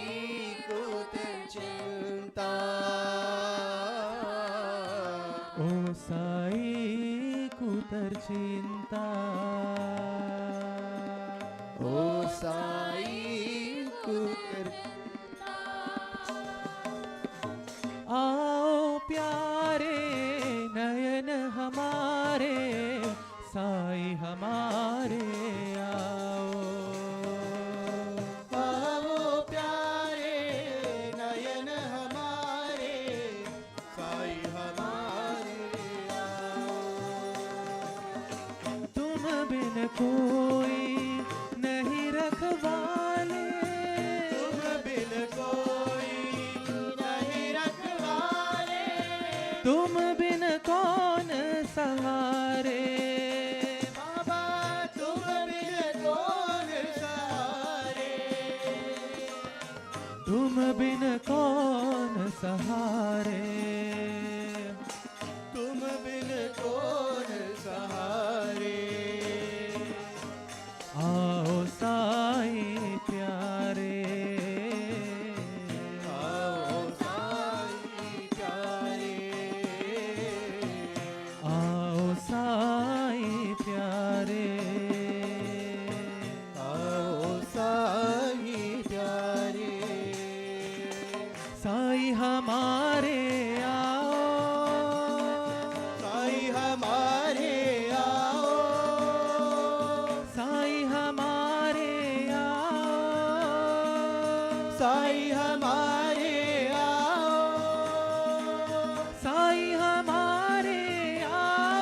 ku tercinta. Oh Sai, ku tercinta. Oh Sai, ku tercinta. आओ प्यारे नयन हमारे, साई हमारे आओ. आओ प्यारे नयन हमारे, साई हमारे आओ. तुम बिन कोई नहीं रखवाले. तुम बिन कोई नहीं रखवाले. तुम बिन कौन सहारे. बाबा, तुम बिन कौन सहारे. तुम बिन कौन सहारे. तुम बिन कौन सहारे. आओ साई प्यारे. आओ साई प्यारे. आओ साई प्यारे. आओ साई प्यारे. साई हमारे आओ. साई हमारे आओ. साई हमारे आओ. साई हमारे आओ. साई हमारे आओ.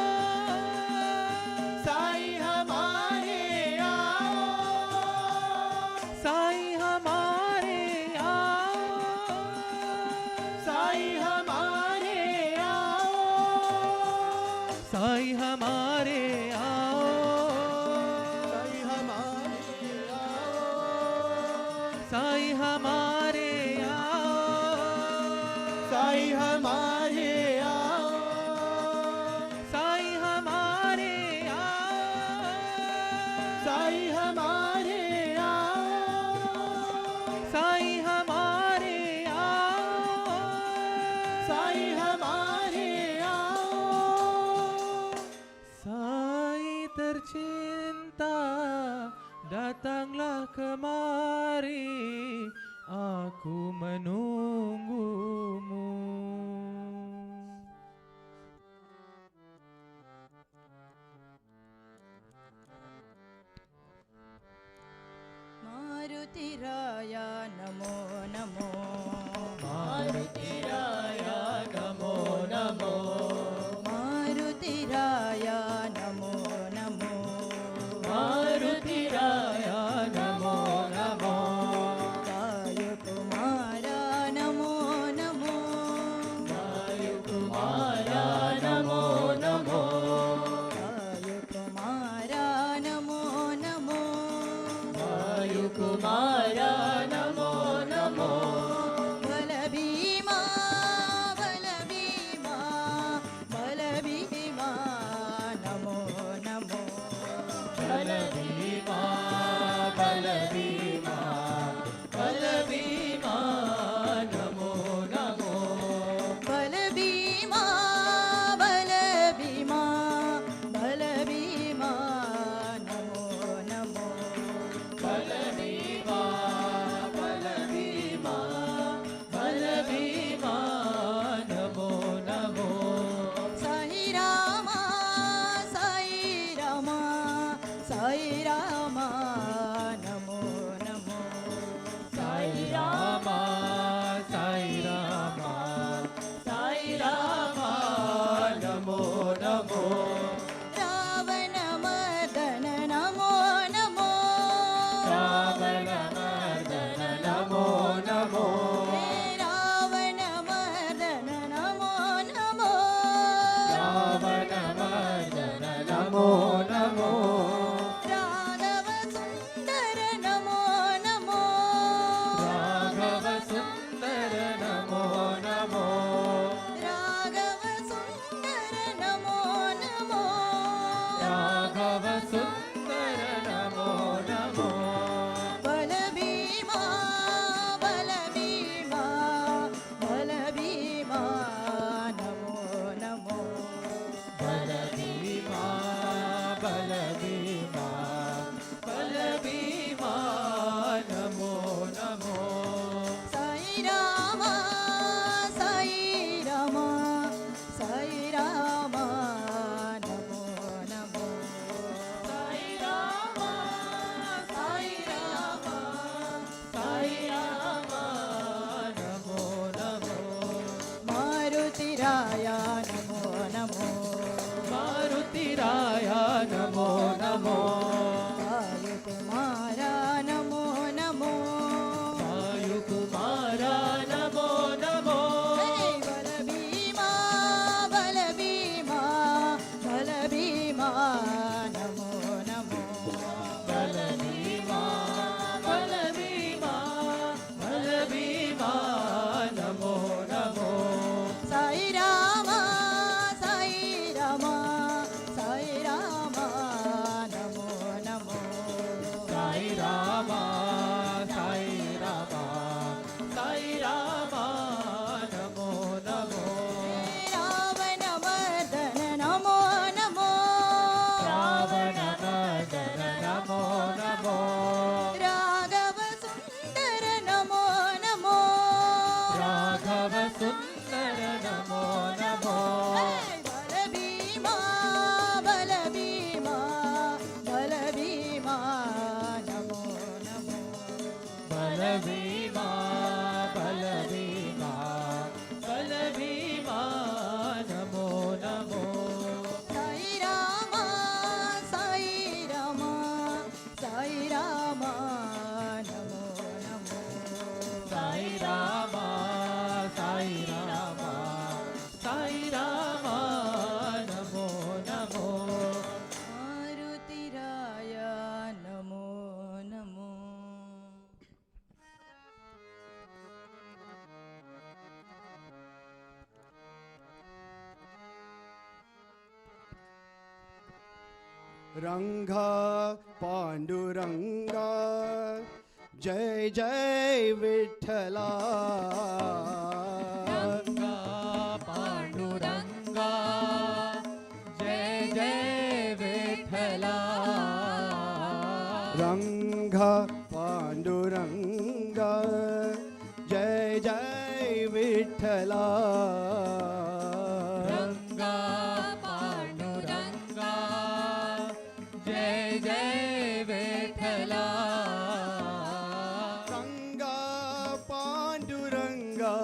साई हमारे आओ. साई हमारे आओ. साई हमारे आओ. साई हमारे आओ. साई हमारे आओ. साई हमारे आओ. साई हमारे आओ. साई हमारे आओ. साई हमारे आओ. साई हमारे आओ. साई हमारे आओ. Sai tercinta, datanglah kemari, aku menunggumu. मारुतिराया Namo Namo. मारुतिराया Namo Namo. मारुतिराया Namo Namo. मारुतिराया Namo Namo. वायु कुमारा नमो नमो. वायु कुमारा नमो नमो. वायु कुमारा नमो नमो. वायु कुमारा नमो नमो. सुंदर नमो नमो बलभीमा बलभीमा बलभीमा नमो नमो बलभीमा बलभीमा बलभीमा नमो नमो साई राम साई राम साई राम नमो नमो साई राम साई राम साई राम नमो नमो मारुतिराया नमो नमो मारुतिराया नमो नमो वायुकुमारा नमो नमो वायुकुमारा नमो नमो बलभीमा बलभीमा बलभीमा नमो नमो बलभीमा बलभीमा बलभीमा नमो नमो साई राम साई राम साई राम नमो नमो साई राम साई राम साई राम नमो नमो रावण मर्दन नमो नमो रावण मर्दन नमो नमो राघव सुंदर नमो नमो राघव सुंदर नमो नमो बलभीमा बलभीमा बलभीमा नमो नमो बलभीमा बलभीमा बलभीमा नमो नमो साई राम साई राम साई राम नमो नमो साई राम साई राम साई राम नमो नमो मारुतिराय नमो नमो रंगा पांडुरंगा जय जय विठ्ठला रंगा पांडुरंगा जय जय विठ्ठला रंगा पांडुरंगा जय जय विठ्ठला रंगा पांडुरंगा जय जय विठ्ठला रंगा पांडुरंगा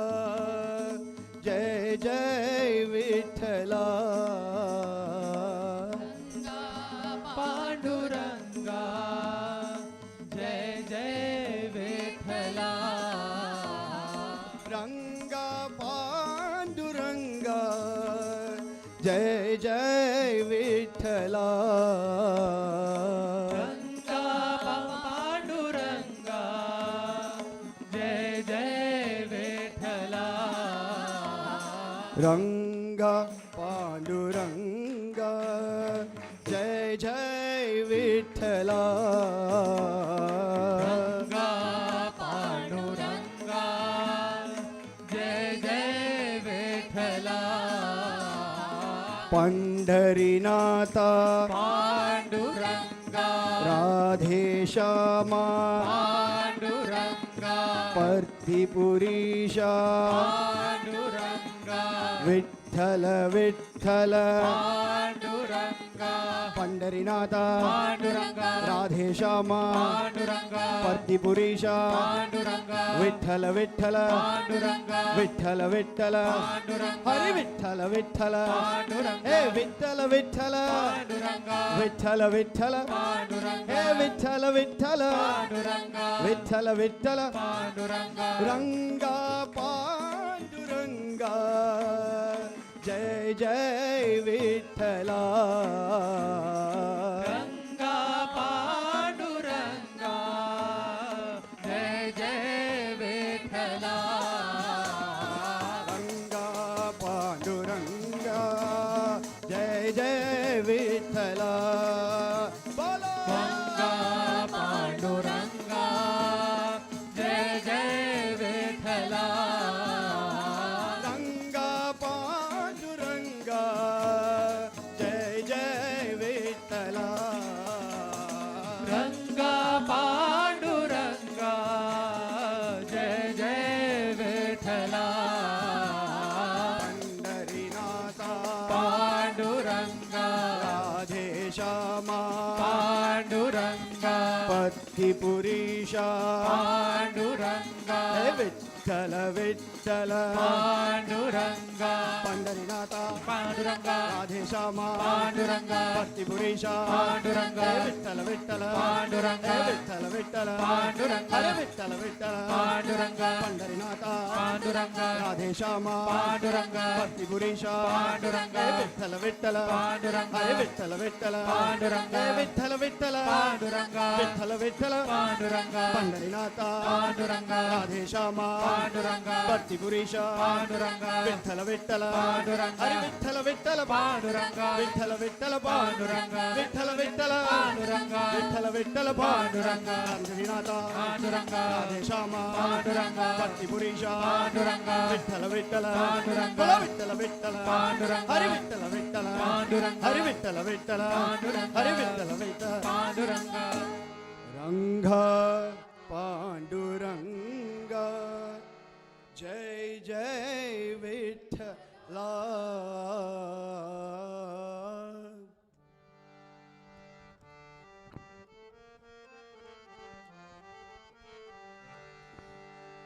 जय जय विठ्ठला पांडुरंगा जय जय विठ्ठला रंगा पांडुरंगा जय जय विठ्ठला रंगा पांडुरंगा जय जय विठ्ठला रंगा पांडुरंगा जय जय विठ्ठला रंगा पांडुरंगा जय जय विठ्ठला पंढरीनाथा पांडुरंगा राधेश्यामा पांडुरंगा पर्थिपुरीशा पांडुरंगा विठ्ठल विठ्ठल पांडुरंगा पंढरीनाथा पांडुरंगा राधेश्यामा पांडुरंगा पर्थिपुरीशा पांडुरंगा विठ्ठल विठ्ठल पांडुरंगा विठ्ठल विठ्ठल पांडुरंगा हरे विठ्ठल विठ्ठल पांडुरंगा हे विठ्ठल विठ्ठल पांडुरंगा विठ्ठल विठ्ठल पांडुरंगा हे विठ्ठल विठ्ठल पांडुरंगा विठ्ठल विठ्ठल पांडुरंगा रंगा पांडुरंगा जय जय विठ्ठला रंगा पांडुरंगा जय जय विठ्ठला रंगा पांडुरंगा जय जय Vitthala Panduranga, Radhe Shama, Panduranga, Patti Purisha, Panduranga, Vittala Vittala, Panduranga, Pandarinatha, Panduranga, Radhe Shama, Panduranga, Patti Purisha, Panduranga, Vittala Vittala, Panduranga, Vittala Vittala, Panduranga, Hare Vittala Vittala, Panduranga, Pandarinatha, Panduranga, Radhe Shama, Panduranga, Patti Purisha, Panduranga, Vittala Vittala, Panduranga, Hare Vittala Vittala, Panduranga, Vittala Vittala, Panduranga, Vittala Vittala, Panduranga, Pandarinatha, Panduranga, Radhe Shama, Panduranga, Patti Purisha, Panduranga, Vittala Vittala, Panduranga, Hare Vittala Vittala, Panduranga, Vittala Vittala, Panduranga, Vittala Vittala, Panduranga, Vittala Vittala, Panduranga, Pandarinatha, Panduranga, Radhe Shama, Panduranga, Patti Purisha, Panduranga, Vittala Vittala, Panduranga, Vittala Vittala, Panduranga, Hare Vittala Vittala, Panduranga, Hare Vittala Vittala, Panduranga, Hare Vittala Vittala, Panduranga, Ranga Panduranga, Jai Jai Vittala.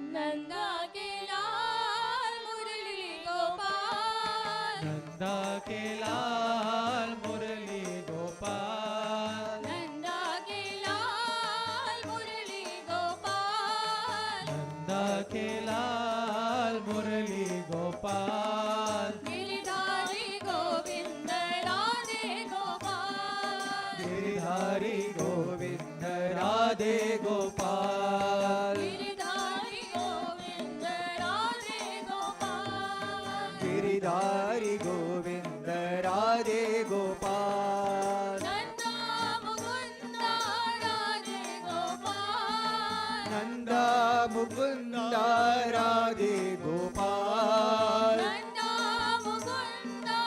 Nanda के लाल मुरली Gopal, Nanda ke Lal Murli Gopal, Nanda के लाल मुरली Gopal, Nanda ke Lal Murli Gopal, Girdhari Govind Radhe Gopal, Giridhari Govind Radhe Gopal, Girdhari Govind Radhe Gopal, Giridhari Govind Radhe Gopal, Nanda Mukunda Radhe Gopal, Nanda Mukunda Radhe Gopal, Nanda Mukunda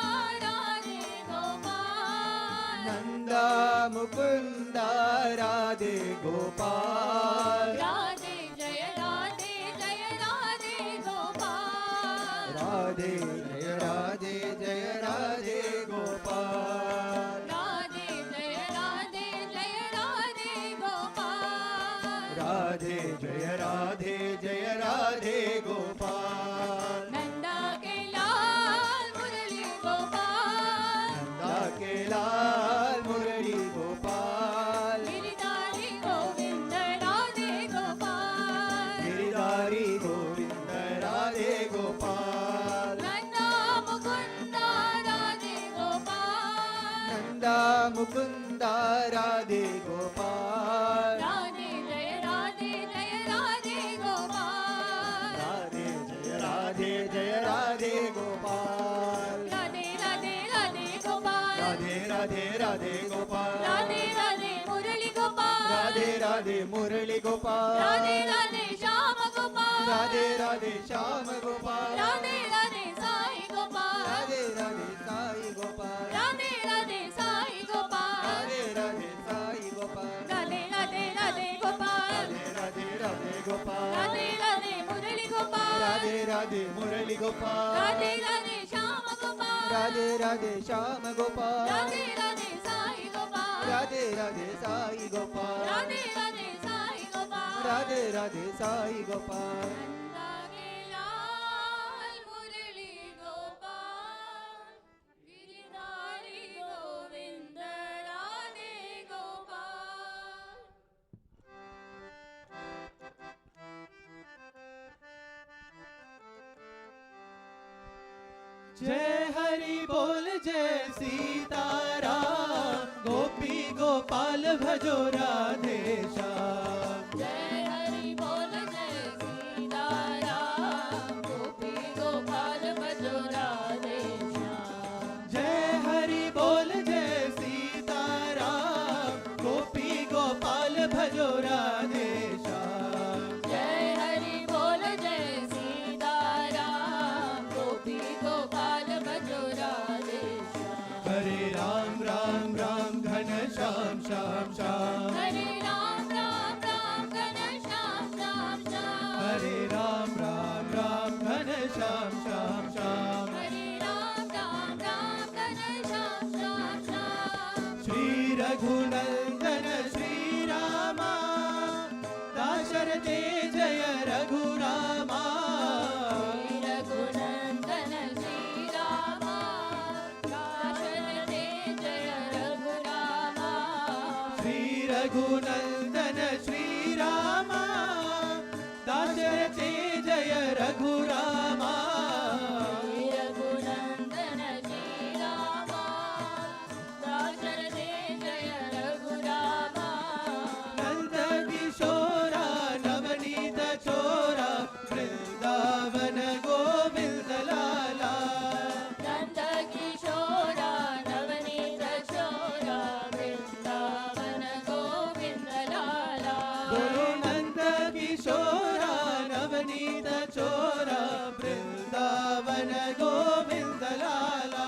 Radhe Gopal, Nanda Mukunda Radhe Gopal, Radhe जय राधे जय राधे गोपाल, राधे जय राधे जय राधे गोपाल, राधे जय राधे जय राधे गोपाल, राधे जय राधे जय राधे गोपाल, नंदा के लाल मुरली गोपाल, नंदा के लाल मुरली गोपाल, गिरधारी गोविंद राधे गोपाल, गिरिधारी गोविंद राधे गोपाल, नंदा मुकुंदा राधे गोपाल, नंदा मुकुंदा राधे गोपाल, राधे जय राधे जय राधे गोपाल, राधे जय राधे जय राधे गोपाल, राधे राधे राधे गोपाल, राधे राधे राधे गोपाल, राधे राधे मुरली गोपाल, राधे राधे मुरली गोपाल, राधे राधे श्याम गोपाल, राधे राधे श्याम गोपाल, राधे राधे साई गोपाल, राधे राधे साई गोपाल, राधे राधे साई गोपाल, राधे राधे साई गोपाल, राधे राधे राधे गोपाल, राधे राधे राधे गोपाल, राधे राधे मुरली गोपाल, राधे राधे मुरली गोपाल, राधे राधे श्याम गोपाल, राधे राधे श्याम गोपाल, राधे राधे साई गोपाल, राधे राधे साई गोपाल, राधे राधे साई गोपाल, राधे राधे साई गोपाल, नंदा के लाल मुरली गोपाल, गिरधारी गोविंद राधे गोपाल, जय हरि बोल जय सीताराम, गोपी गोपाल भजो राधे श्याम, जय हरि बोल जय सीताराम, गोपी गोपाल भजो राधे श्याम, जय हरि बोल जय सीताराम, गोपी गोपाल भजो राधे श्याम, जय हरि बोल जय सीताराम, गोपी गोपाल भजो राधे श्याम, हरे राम राम राम घन श्याम श्याम श्याम, हरे राम राम राम घन श्याम श्याम श्याम, हरे राम राम राम घन श्याम श्याम श्याम, हरे राम राम राम घन श्याम श्याम रघुनंदन श्री रामा दाशरथे जय रघुरामा रघुनंदन श्री रामा दाशरथे जय रघुरामा श्री रघुनंदन श्री रामा दाशरथे जय रघुरामा रघुनंदन श्री रामा दाशरथे जय रघुरामा नंद किशोरा नवनीत चोरा वृंदावन गोविंद लाला नंद किशोरा नवनीत चोरा वृंदावन गोविंद लाला बोलो नंद किशोरा नवनीत चोरा वृंदावन गोविंद लाला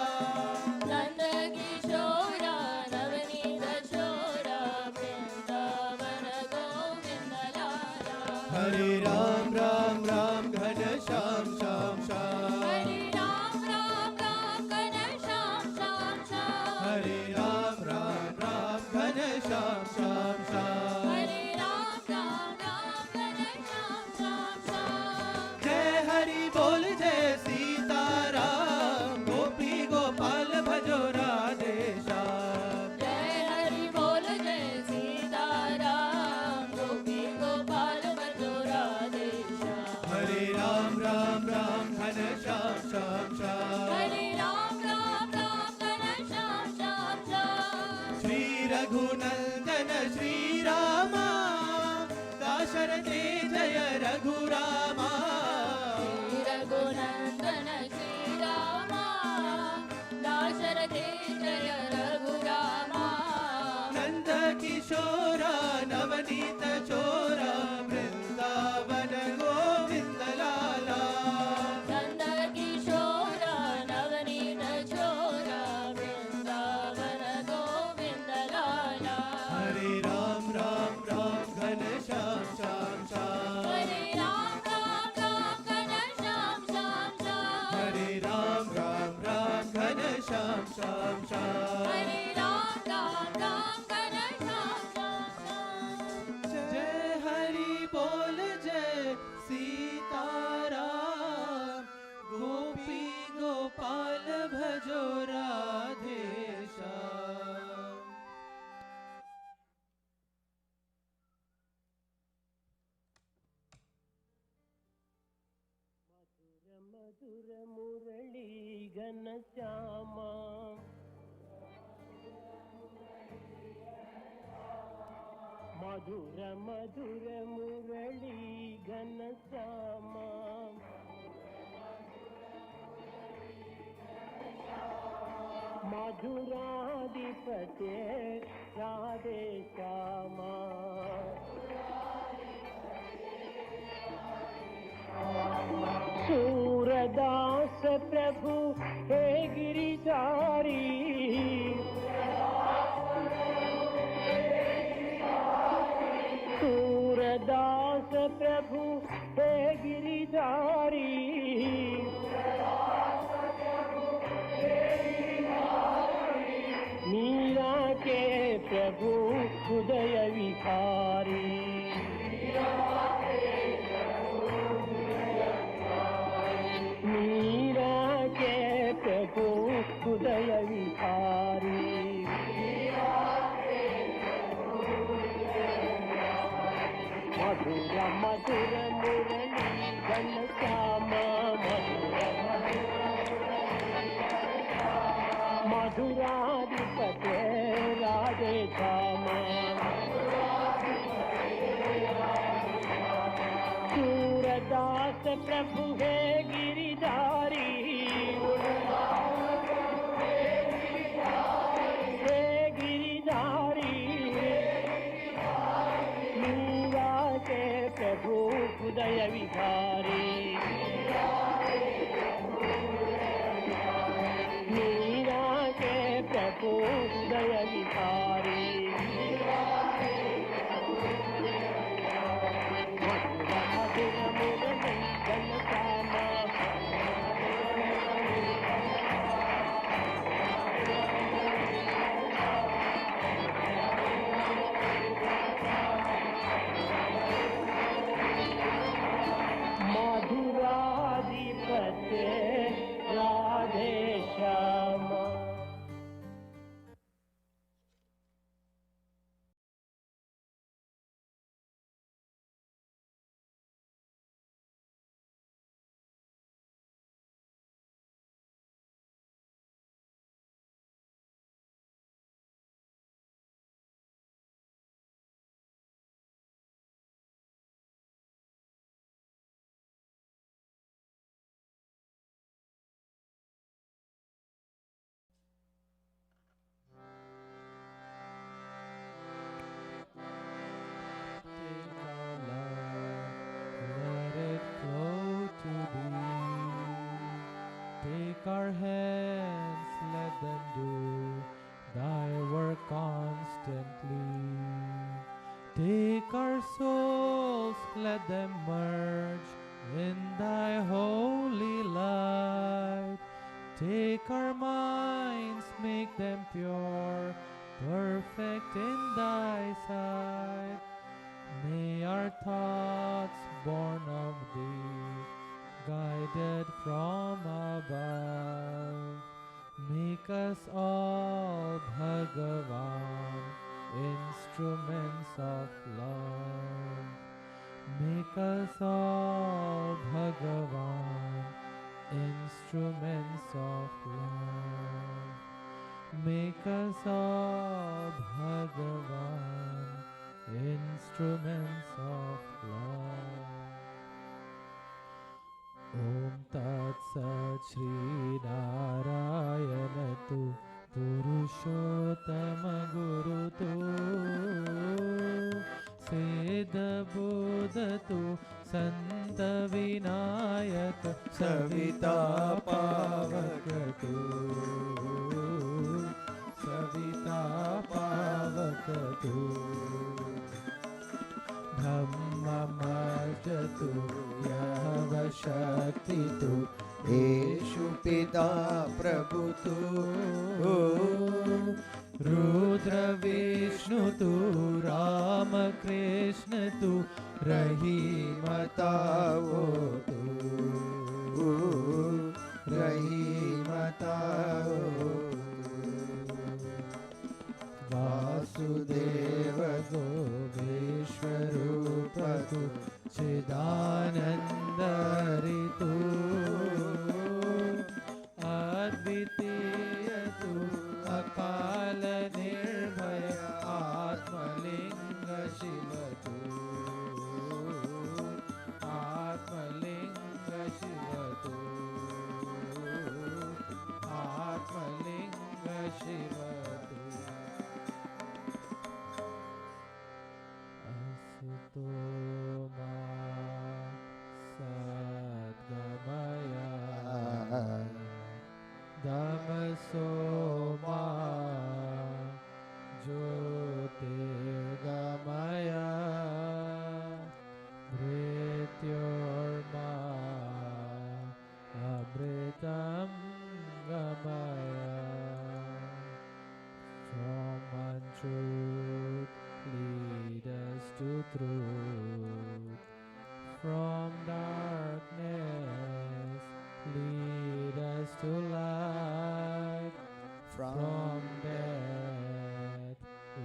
नंद किशोरा नवनीत चोरा वृंदावन गोविंद लाला हरे राम राम राम घन श्याम श्याम श्याम हरे राम राम राम घन श्याम श्याम श्याम हरे राम राम राम घन श्याम श्याम श्याम हरे राम राम राम घन श्याम श्याम श्याम जय हरि बोल जय सीताराम गोपी गोपाल भजो राधे श्याम जय हरि बोल जय सीताराम गोपी गोपाल भजो राधे श्याम हरे राम राम राम घन श्याम श्याम श्याम हरे राम राम राम घन श्याम श्याम श्याम श्री रघुनंदन श्री रामा दाशरथे जय रघुरामा रघुनंदन श्री रामा दाशरथे जय रघुरामा नंद किशोरा नवनीत चोरा वृंदावन गोविंद लाला नंद किशोरा नवनीत चोरा वृंदावन गोविंद लाला हरे राम राम राम घन श्याम श्याम श्याम हरे राम राम राम घन श्याम श्याम श्याम हरे राम राम राम घन श्याम श्याम श्याम हरे राम राम राम घन श्याम श्याम श्याम जय हरि बोल जय सीताराम गोपी गोपाल भजो राधे श्याम मधुर मुरली घन श्यामा मधुर मधुर मुरली घन श्यामा मधुराधिपते राधे श्यामा सूरदास प्रभु हे गिरिधारी सूरदास प्रभु हे गिरिधारी मीरा के प्रभु हृदय विहारी मीरा के प्रभु हृदय विहारी मधुर मधुर मुरली घन श्यामा मधुराधिपते राधे श्यामा सूरदास प्रभु हे गिरिधारी हे गिरिधारी मीरा के प्रभु हृदय विहारी मीरा के प्रभु हृदय Vihari Take our souls, let them merge in thy holy light. Take our minds, make them pure, perfect in thy sight. May our thoughts born of thee, guided from above, make us all Bhagavan, instruments of love. Make us all Bhagavan, instruments of love. Make us all Bhagavan, instruments of love. Om Tat Sat Shri Narayana Tu Purushottama Guru Tu Siddha Buddha Tu Santa Vinayaka Savita Pavaka Tu Savita Pavaka Tu Dhamma Majatu Yava Shakti Tu Eshu Pita Prabhu Tu Rudra Vishnu Tu Rama Krishna Tu Rahimata Vo Tu Rahimata Vasudeva Go Vishwarupa Tu Chidananda Ritu Advitiya Tu Akala Nirbhaya Atmalinga Shiva Tu Atmalinga Shiva Tu Atmalinga Shiva Tu Asutoma Sadgamaya Damasoma Jyotirgamaya Mrityorma Amritam Gamaya. From untruth lead us to truth, from darkness lead us to light, from death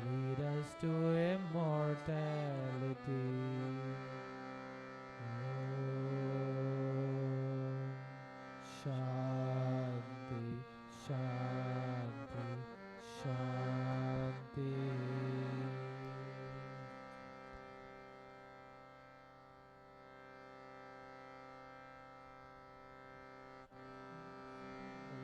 lead us to immortality. Om Shanti, Shanti, Shanti.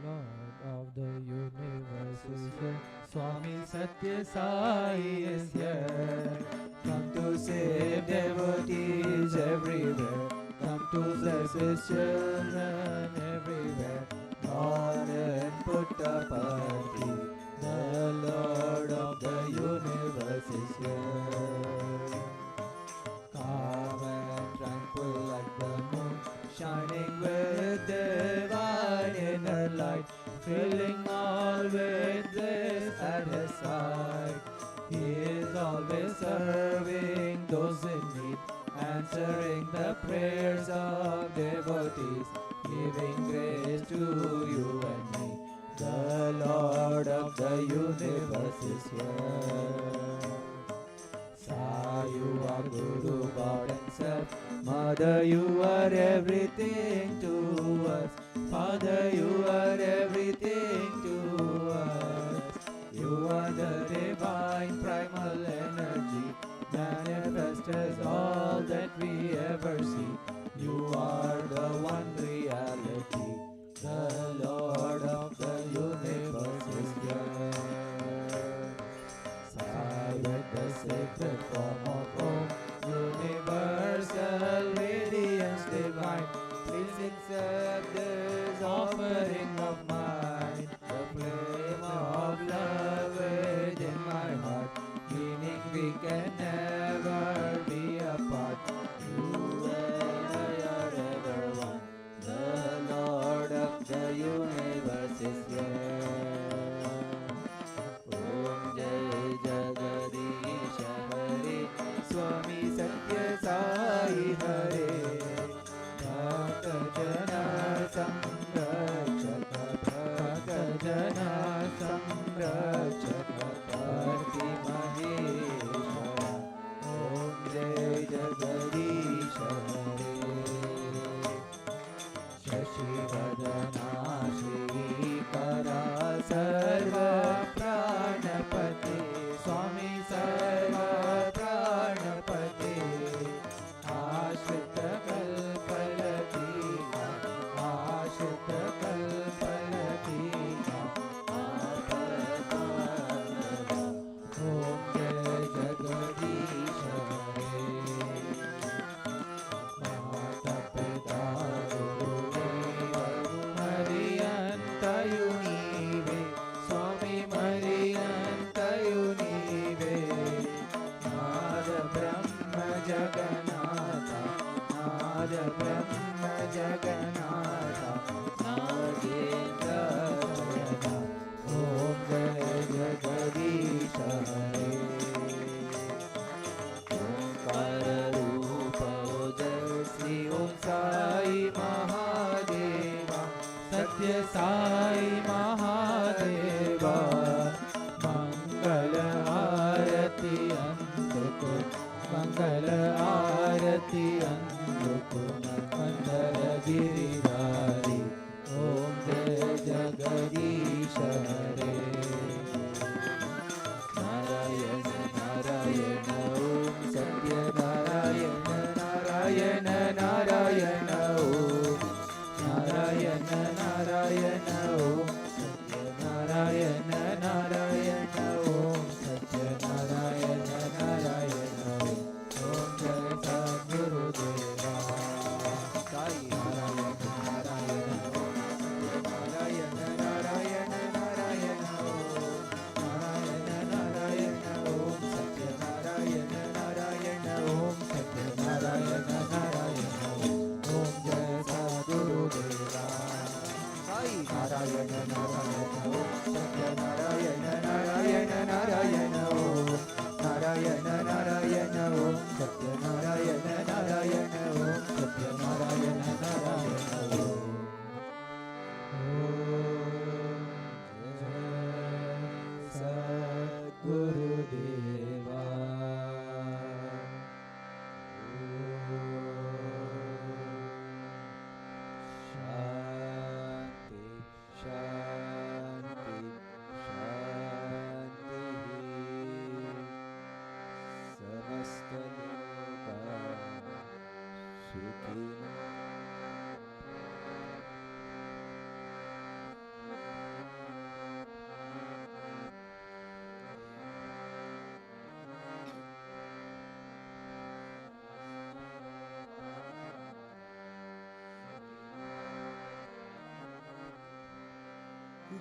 Lord of the universe is here. Swami Sathya Sai is here. Come to save devotees everywhere. Come to bless his children everywhere. Lord and Puttapati, the Lord of the universe is here. Calm and tranquil like the moon, shining with divine inner light, filling all with bliss at his side. He is always serving those in need, answering the prayers of devotees, giving grace to you and me. The Lord of the universe is here. Sai, you are Guru, God and Self. Mother, you are everything to us. Father, you are everything to us. You are the divine primal energy, manifest as all that we ever see. You are the one reality. The Lord of the universe is here. Sai, with the sacred form of Om, universal radiance divine, please accept this offering of mine. The flame of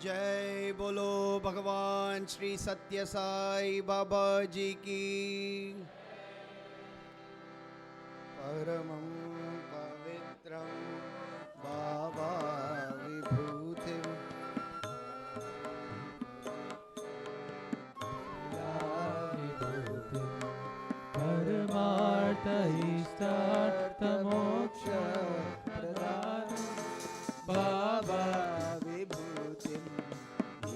जय बोलो भगवान श्री सत्य साई बाबा जी की। परमं पवित्रं बाबा विभूतिं परमार्थ इष्टार्थमोक्ष प्रदानं बाबा विभूतिं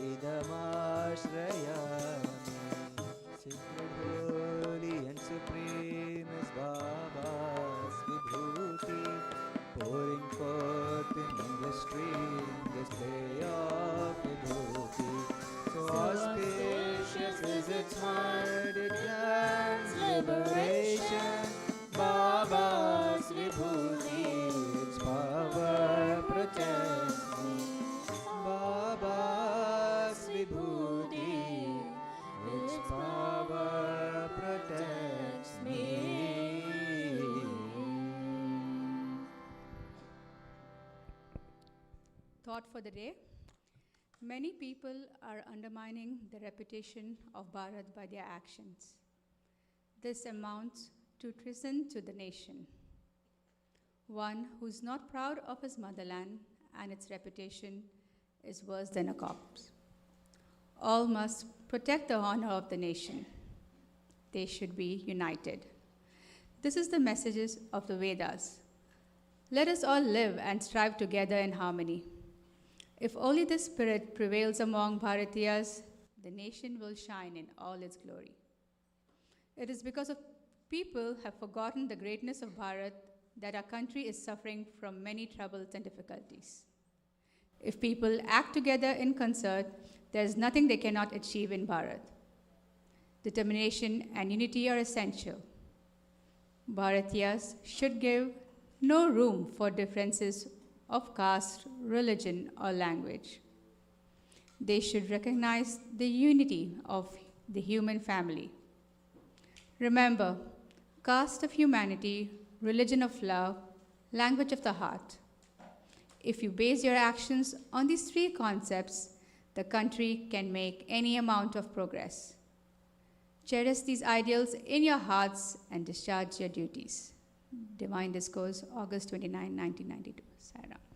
idamaśrayami. Sacred, holy and supreme is Baba's vibhuti, pouring forth in endless stream this day of vibhuti. So auspicious is its heart, it grants liberation. Baba's vibhuti, its power protects me. Baba's vibhuti, its power protects me. Thought for the day. Many people are undermining the reputation of Bharat by their actions. This amounts to treason to the nation. One who's not proud of his motherland and its reputation is worse than a corpse. All must protect the honor of the nation. They should be united. This is the messages of the Vedas. Let us all live and strive together in harmony. If only this spirit prevails among Bharatiyas, the nation will shine in all its glory. It is because of people have forgotten the greatness of Bharat that our country is suffering from many troubles and difficulties. If people act together in concert, there is nothing they cannot achieve in Bharat. Determination and unity are essential. Bharatiyas should give no room for differences of caste, religion, or language. They should recognize the unity of the human family. Remember, caste of humanity, religion of love, language of the heart. If you base your actions on these three concepts, the country can make any amount of progress. Cherish these ideals in your hearts and discharge your duties. Divine Discourse, August 29, 1992. Sairam.